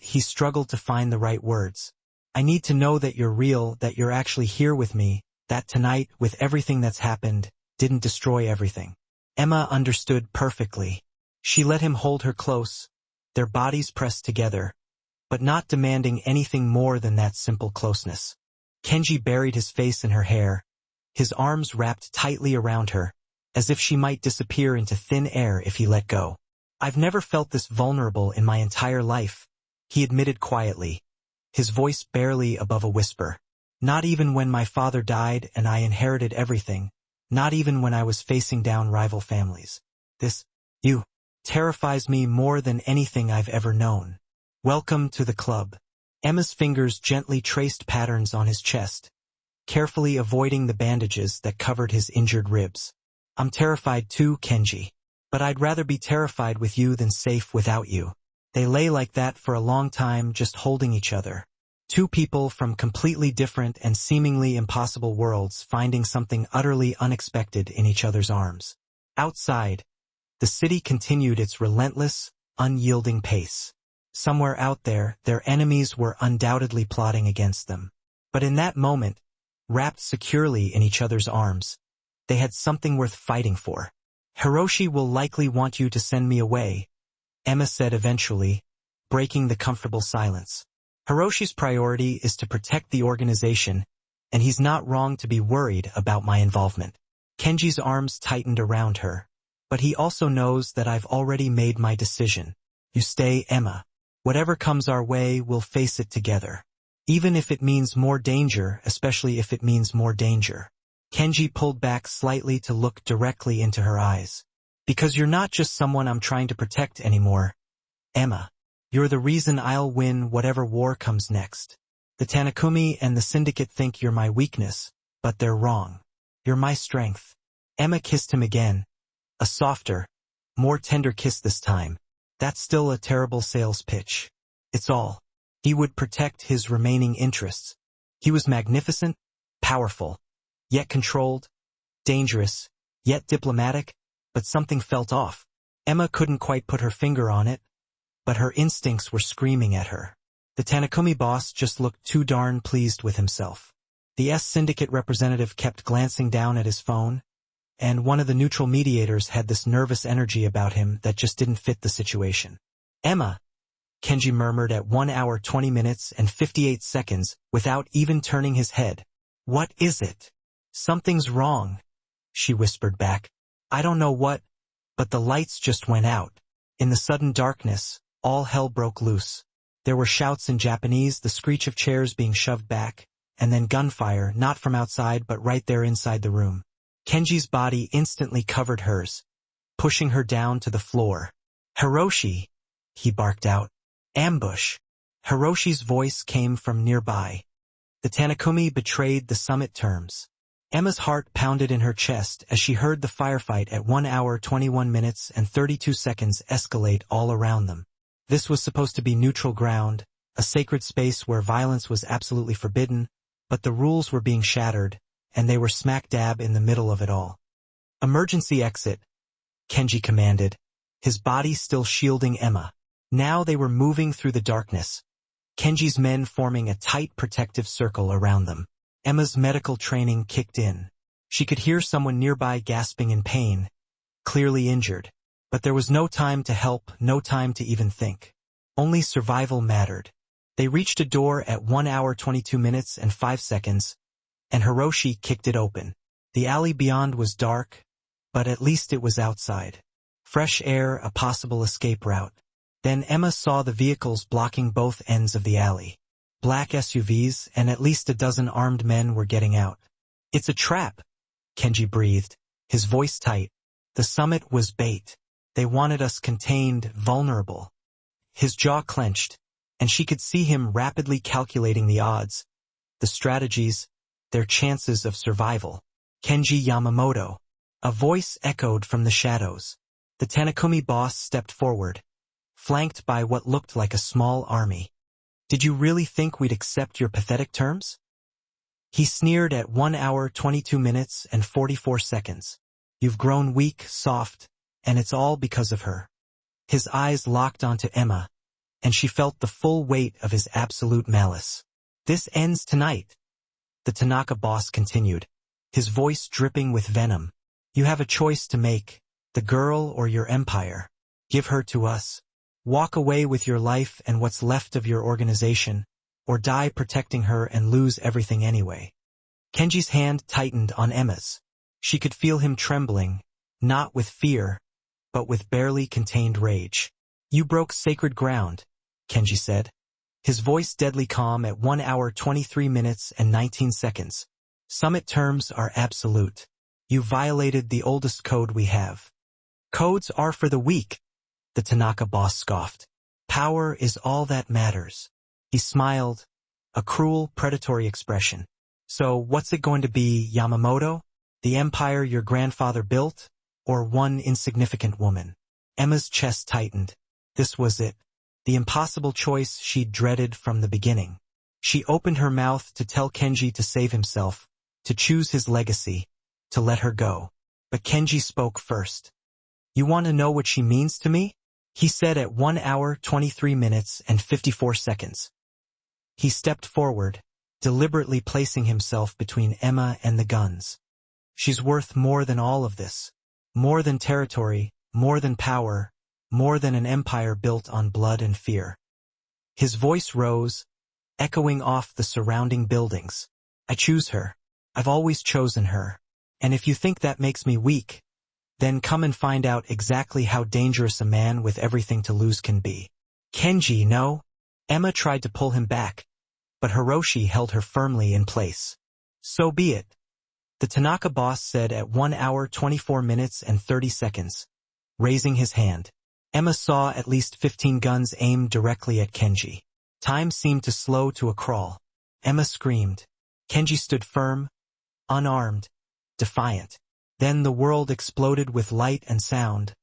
He struggled to find the right words. "I need to know that you're real, that you're actually here with me, that tonight, with everything that's happened, didn't destroy everything." Emma understood perfectly. She let him hold her close, their bodies pressed together, but not demanding anything more than that simple closeness. Kenji buried his face in her hair, his arms wrapped tightly around her, as if she might disappear into thin air if he let go. "I've never felt this vulnerable in my entire life," he admitted quietly, his voice barely above a whisper. "Not even when my father died and I inherited everything, not even when I was facing down rival families. You terrifies me more than anything I've ever known. Welcome to the club." Emma's fingers gently traced patterns on his chest, carefully avoiding the bandages that covered his injured ribs. "I'm terrified too, Kenji. But I'd rather be terrified with you than safe without you." They lay like that for a long time, just holding each other. Two people from completely different and seemingly impossible worlds finding something utterly unexpected in each other's arms. Outside, the city continued its relentless, unyielding pace. Somewhere out there, their enemies were undoubtedly plotting against them. But in that moment, wrapped securely in each other's arms, they had something worth fighting for. "Hiroshi will likely want you to send me away," Emma said eventually, breaking the comfortable silence. "Hiroshi's priority is to protect the organization, and he's not wrong to be worried about my involvement." Kenji's arms tightened around her, But he also knows that I've already made my decision. You stay, Emma. Whatever comes our way, we'll face it together. Even if it means more danger, especially if it means more danger. Kenji pulled back slightly to look directly into her eyes. Because you're not just someone I'm trying to protect anymore, Emma. You're the reason I'll win whatever war comes next. The Tanakumi and the Syndicate think you're my weakness, but they're wrong. You're my strength. Emma kissed him again. A softer, more tender kiss this time. That's still a terrible sales pitch. It's all. He would protect his remaining interests. He was magnificent, powerful, yet controlled, dangerous, yet diplomatic, but something felt off. Emma couldn't quite put her finger on it, but her instincts were screaming at her. The Tanakumi boss just looked too darn pleased with himself. The Syndicate representative kept glancing down at his phone, and one of the neutral mediators had this nervous energy about him that just didn't fit the situation. Emma, Kenji murmured at 1 hour 20 minutes and 58 seconds without even turning his head. What is it? Something's wrong, she whispered back. I don't know what, but the lights just went out. In the sudden darkness, all hell broke loose. There were shouts in Japanese, the screech of chairs being shoved back, and then gunfire, not from outside but right there inside the room. Kenji's body instantly covered hers, pushing her down to the floor. Hiroshi, he barked out. Ambush. Hiroshi's voice came from nearby. The Tanakumi betrayed the summit terms. Emma's heart pounded in her chest as she heard the firefight at 1 hour 21 minutes and 32 seconds escalate all around them. This was supposed to be neutral ground, a sacred space where violence was absolutely forbidden, but the rules were being shattered, and they were smack dab in the middle of it all. Emergency exit, Kenji commanded, his body still shielding Emma. Now they were moving through the darkness, Kenji's men forming a tight protective circle around them. Emma's medical training kicked in. She could hear someone nearby gasping in pain, clearly injured. But there was no time to help, no time to even think. Only survival mattered. They reached a door at 1 hour 22 minutes and 5 seconds, and Hiroshi kicked it open. The alley beyond was dark, but at least it was outside. Fresh air, a possible escape route. Then Emma saw the vehicles blocking both ends of the alley. Black SUVs, and at least a dozen armed men were getting out. It's a trap, Kenji breathed, his voice tight. The summit was bait. They wanted us contained, vulnerable. His jaw clenched, and she could see him rapidly calculating the odds, the strategies, their chances of survival. Kenji Yamamoto. A voice echoed from the shadows. The Tanakumi boss stepped forward, flanked by what looked like a small army. Did you really think we'd accept your pathetic terms? He sneered at 1 hour 22 minutes and 44 seconds. You've grown weak, soft, and it's all because of her. His eyes locked onto Emma, and she felt the full weight of his absolute malice. This ends tonight, the Tanaka boss continued, his voice dripping with venom. You have a choice to make, the girl or your empire. Give her to us. Walk away with your life and what's left of your organization, or die protecting her and lose everything anyway. Kenji's hand tightened on Emma's. She could feel him trembling, not with fear, but with barely contained rage. You broke sacred ground, Kenji said, his voice deadly calm at 1 hour 23 minutes and 19 seconds. Summit terms are absolute. You violated the oldest code we have. Codes are for the weak, the Tanaka boss scoffed. Power is all that matters. He smiled, a cruel, predatory expression. So what's it going to be, Yamamoto? The empire your grandfather built, or one insignificant woman? Emma's chest tightened. This was it, the impossible choice she'd dreaded from the beginning. She opened her mouth to tell Kenji to save himself, to choose his legacy, to let her go. But Kenji spoke first. You want to know what she means to me? He said at 1 hour 23 minutes and 54 seconds. He stepped forward, deliberately placing himself between Emma and the guns. She's worth more than all of this. More than territory, more than power, more than an empire built on blood and fear. His voice rose, echoing off the surrounding buildings. I choose her. I've always chosen her. And if you think that makes me weak, Then come and find out exactly how dangerous a man with everything to lose can be. Kenji, no. Emma tried to pull him back, but Hiroshi held her firmly in place. So be it. The Tanaka boss said at 1 hour 24 minutes and 30 seconds, raising his hand. Emma saw at least 15 guns aimed directly at Kenji. Time seemed to slow to a crawl. Emma screamed. Kenji stood firm, unarmed, defiant. Then the world exploded with light and sound,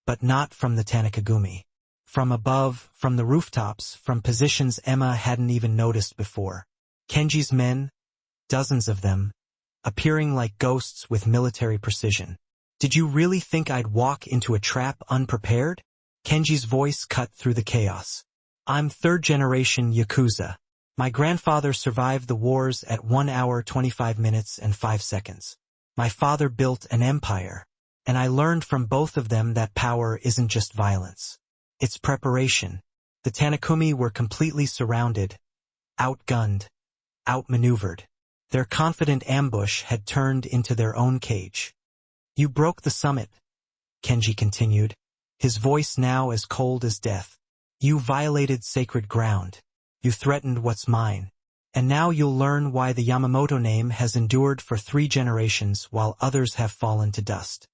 but not from the Tanakagumi. From above, from the rooftops, from positions Emma hadn't even noticed before. Kenji's men, dozens of them, appearing like ghosts with military precision. Did you really think I'd walk into a trap unprepared? Kenji's voice cut through the chaos. I'm third-generation Yakuza. My grandfather survived the wars at 1 hour 25 minutes and 5 seconds. My father built an empire, and I learned from both of them that power isn't just violence. It's preparation. The Tanakumi were completely surrounded, outgunned, outmaneuvered. Their confident ambush had turned into their own cage. You broke the summit, Kenji continued, his voice now as cold as death. You violated sacred ground. You threatened what's mine. And now you'll learn why the Yamamoto name has endured for 3 generations while others have fallen to dust.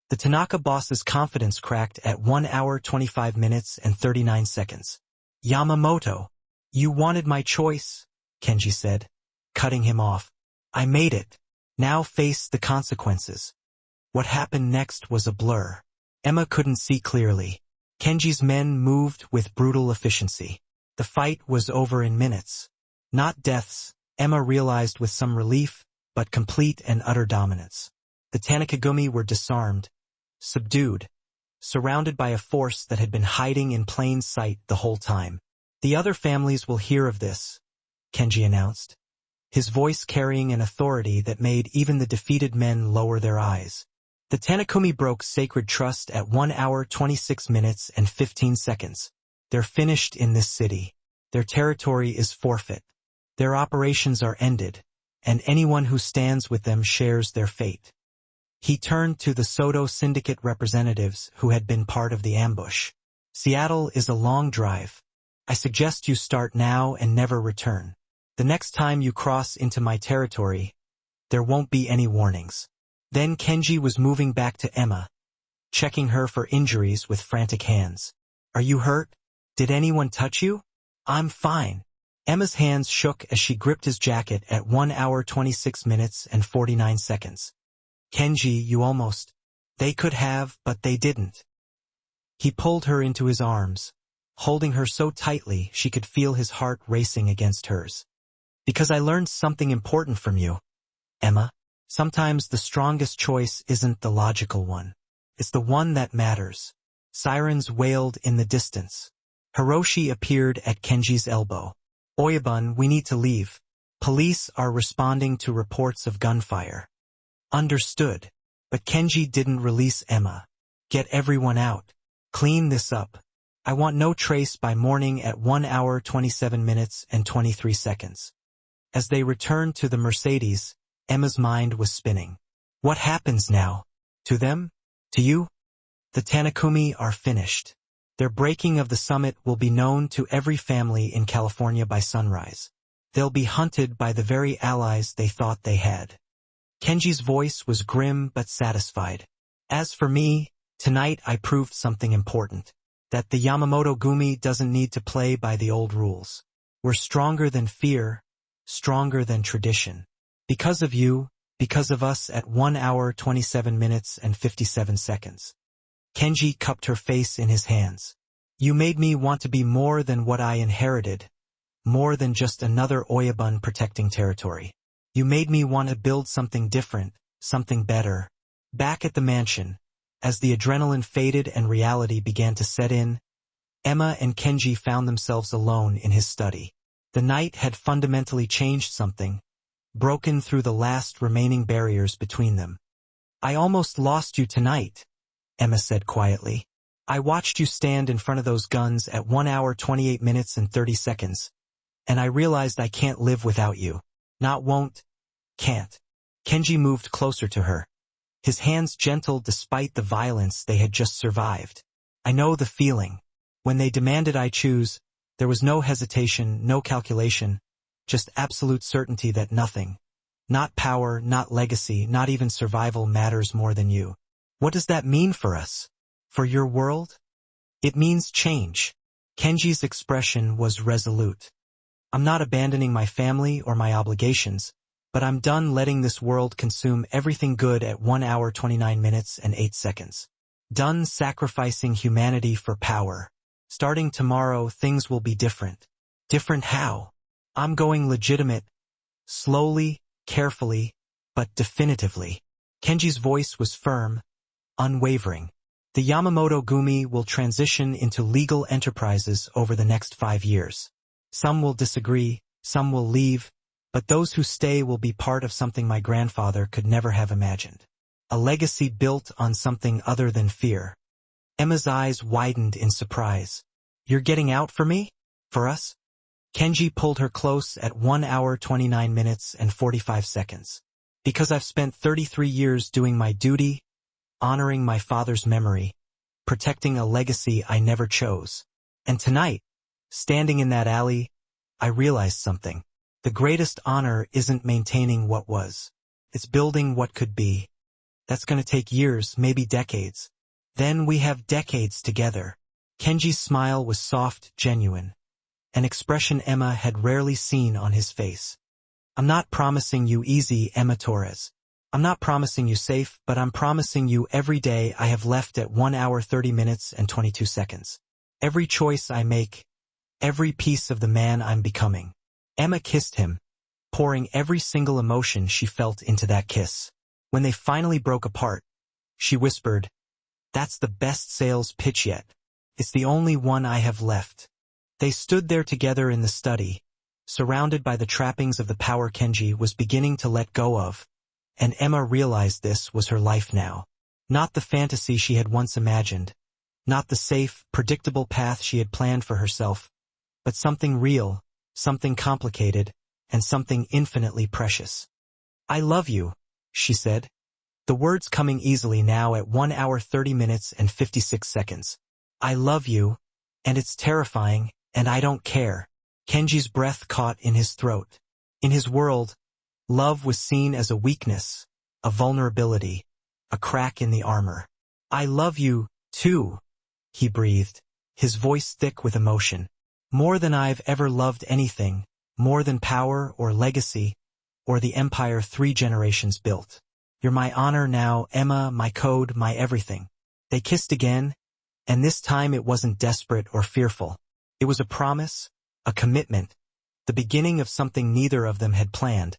The Tanaka boss's confidence cracked at 1 hour 25 minutes and 39 seconds. Yamamoto, you wanted my choice, Kenji said, cutting him off. I made it. Now face the consequences. What happened next was a blur. Emma couldn't see clearly. Kenji's men moved with brutal efficiency. The fight was over in minutes. Not deaths, Emma realized with some relief, but complete and utter dominance. The Tanakagumi were disarmed, subdued, surrounded by a force that had been hiding in plain sight the whole time. The other families will hear of this, Kenji announced, his voice carrying an authority that made even the defeated men lower their eyes. The Tanakumi broke sacred trust at 1 hour 26 minutes and 15 seconds. They're finished in this city. Their territory is forfeit. Their operations are ended, and anyone who stands with them shares their fate. He turned to the Soto Syndicate representatives who had been part of the ambush. Seattle is a long drive. I suggest you start now and never return. The next time you cross into my territory, there won't be any warnings. Then Kenji was moving back to Emma, checking her for injuries with frantic hands. Are you hurt? Did anyone touch you? I'm fine. Emma's hands shook as she gripped his jacket at 1 hour 26 minutes and 49 seconds. Kenji, you almost. They could have, but they didn't. He pulled her into his arms, holding her so tightly she could feel his heart racing against hers. Because I learned something important from you, Emma. Sometimes the strongest choice isn't the logical one. It's the one that matters. Sirens wailed in the distance. Hiroshi appeared at Kenji's elbow. Oyabun, we need to leave. Police are responding to reports of gunfire. Understood. But Kenji didn't release Emma. Get everyone out. Clean this up. I want no trace by morning at 1 hour 27 minutes and 23 seconds. As they returned to the Mercedes, Emma's mind was spinning. What happens now? To them? To you? The Tanakumi are finished. Their breaking of the summit will be known to every family in California by sunrise. They'll be hunted by the very allies they thought they had. Kenji's voice was grim but satisfied. As for me, tonight I proved something important. That the Yamamoto Gumi doesn't need to play by the old rules. We're stronger than fear, stronger than tradition. Because of you, because of us at 1 hour 27 minutes and 57 seconds. Kenji cupped her face in his hands. You made me want to be more than what I inherited, more than just another Oyabun protecting territory. You made me want to build something different, something better. Back at the mansion, as the adrenaline faded and reality began to set in, Emma and Kenji found themselves alone in his study. The night had fundamentally changed something, broken through the last remaining barriers between them. I almost lost you tonight, Emma said quietly. I watched you stand in front of those guns at 1 hour 28 minutes and 30 seconds, and I realized I can't live without you. Not won't, can't. Kenji moved closer to her, his hands gentle despite the violence they had just survived. I know the feeling. When they demanded I choose, there was no hesitation, no calculation, just absolute certainty that nothing, not power, not legacy, not even survival matters more than you. What does that mean for us? For your world? It means change. Kenji's expression was resolute. I'm not abandoning my family or my obligations, but I'm done letting this world consume everything good at 1 hour 29 minutes and 8 seconds. Done sacrificing humanity for power. Starting tomorrow, things will be different. Different how? I'm going legitimate. Slowly, carefully, but definitively. Kenji's voice was firm, unwavering. The Yamamoto Gumi will transition into legal enterprises over the next 5 years. Some will disagree, some will leave, but those who stay will be part of something my grandfather could never have imagined. A legacy built on something other than fear. Emma's eyes widened in surprise. You're getting out for me? For us? Kenji pulled her close at 1 hour 29 minutes and 45 seconds. Because I've spent 33 years doing my duty, honoring my father's memory, protecting a legacy I never chose. And tonight, standing in that alley, I realized something. The greatest honor isn't maintaining what was. It's building what could be. That's going to take years, maybe decades. Then we have decades together. Kenji's smile was soft, genuine. An expression Emma had rarely seen on his face. I'm not promising you easy, Emma Torres. I'm not promising you safe, but I'm promising you every day I have left at 1 hour 30 minutes and 22 seconds. Every choice I make, every piece of the man I'm becoming. Emma kissed him, pouring every single emotion she felt into that kiss. When they finally broke apart, she whispered, "That's the best sales pitch yet. It's the only one I have left." They stood there together in the study, surrounded by the trappings of the power Kenji was beginning to let go of, and Emma realized this was her life now. Not the fantasy she had once imagined, not the safe, predictable path she had planned for herself, but something real, something complicated, and something infinitely precious. "I love you," she said, the words coming easily now at 1 hour 30 minutes and 56 seconds. "I love you, and it's terrifying, and I don't care." Kenji's breath caught in his throat. In his world, love was seen as a weakness, a vulnerability, a crack in the armor. "I love you, too," he breathed, his voice thick with emotion. "More than I've ever loved anything, more than power or legacy, or the empire 3 generations built. You're my honor now, Emma, my code, my everything." They kissed again, and this time it wasn't desperate or fearful. It was a promise, a commitment, the beginning of something neither of them had planned,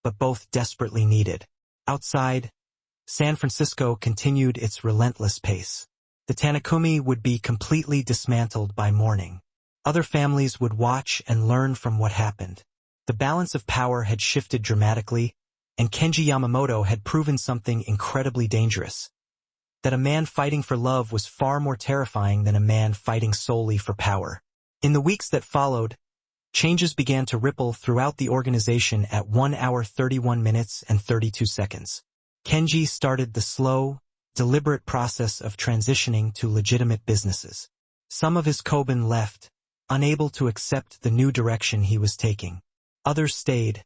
but both desperately needed. Outside, San Francisco continued its relentless pace. The Tanakumi would be completely dismantled by morning. Other families would watch and learn from what happened. The balance of power had shifted dramatically, and Kenji Yamamoto had proven something incredibly dangerous. That a man fighting for love was far more terrifying than a man fighting solely for power. In the weeks that followed, changes began to ripple throughout the organization at 1 hour 31 minutes and 32 seconds. Kenji started the slow, deliberate process of transitioning to legitimate businesses. Some of his Koban left, unable to accept the new direction he was taking. Others stayed,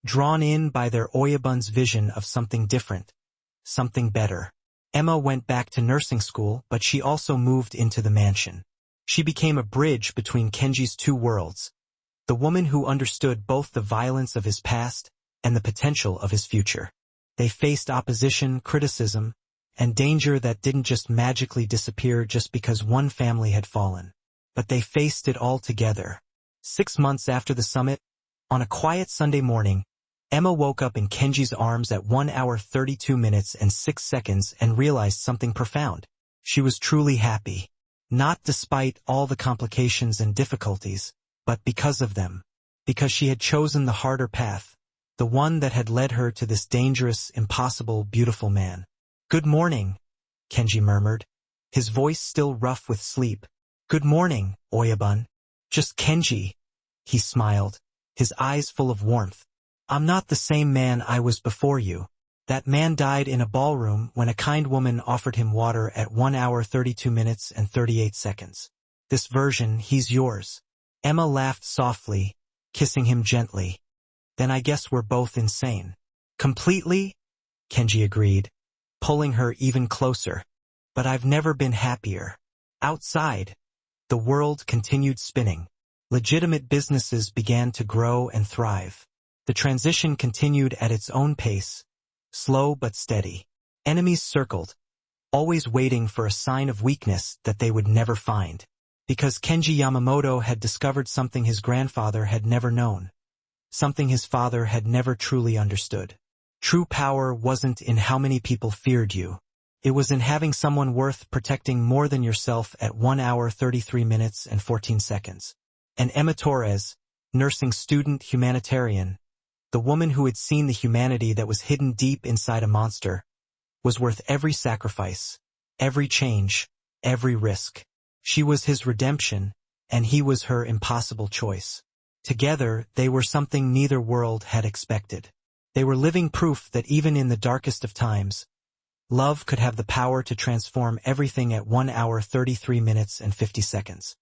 drawn in by their Oyabun's vision of something different, something better. Emma went back to nursing school, but she also moved into the mansion. She became a bridge between Kenji's 2 worlds, the woman who understood both the violence of his past and the potential of his future. They faced opposition, criticism, and danger that didn't just magically disappear just because one family had fallen. But they faced it all together. 6 months after the summit, on a quiet Sunday morning, Emma woke up in Kenji's arms at 1 hour 32 minutes and 6 seconds and realized something profound. She was truly happy. Not despite all the complications and difficulties, but because of them. Because she had chosen the harder path, the one that had led her to this dangerous, impossible, beautiful man. "Good morning," Kenji murmured, his voice still rough with sleep. "Good morning, Oyabun." "Just Kenji," he smiled, his eyes full of warmth. "I'm not the same man I was before you. That man died in a ballroom when a kind woman offered him water at 1 hour 32 minutes and 38 seconds. This version, he's yours. Emma laughed softly, kissing him gently. Then I guess we're both insane. Completely? Kenji agreed, pulling her even closer. But I've never been happier. Outside, the world continued spinning. Legitimate businesses began to grow and thrive. The transition continued at its own pace, slow but steady. Enemies circled, always waiting for a sign of weakness that they would never find. Because Kenji Yamamoto had discovered something his grandfather had never known. Something his father had never truly understood. True power wasn't in how many people feared you. It was in having someone worth protecting more than yourself at 1 hour 33 minutes and 14 seconds. And Emma Torres, nursing student humanitarian, the woman who had seen the humanity that was hidden deep inside a monster, was worth every sacrifice, every change, every risk. She was his redemption, and he was her impossible choice. Together, they were something neither world had expected. They were living proof that even in the darkest of times, love could have the power to transform everything at 1 hour 33 minutes and 50 seconds.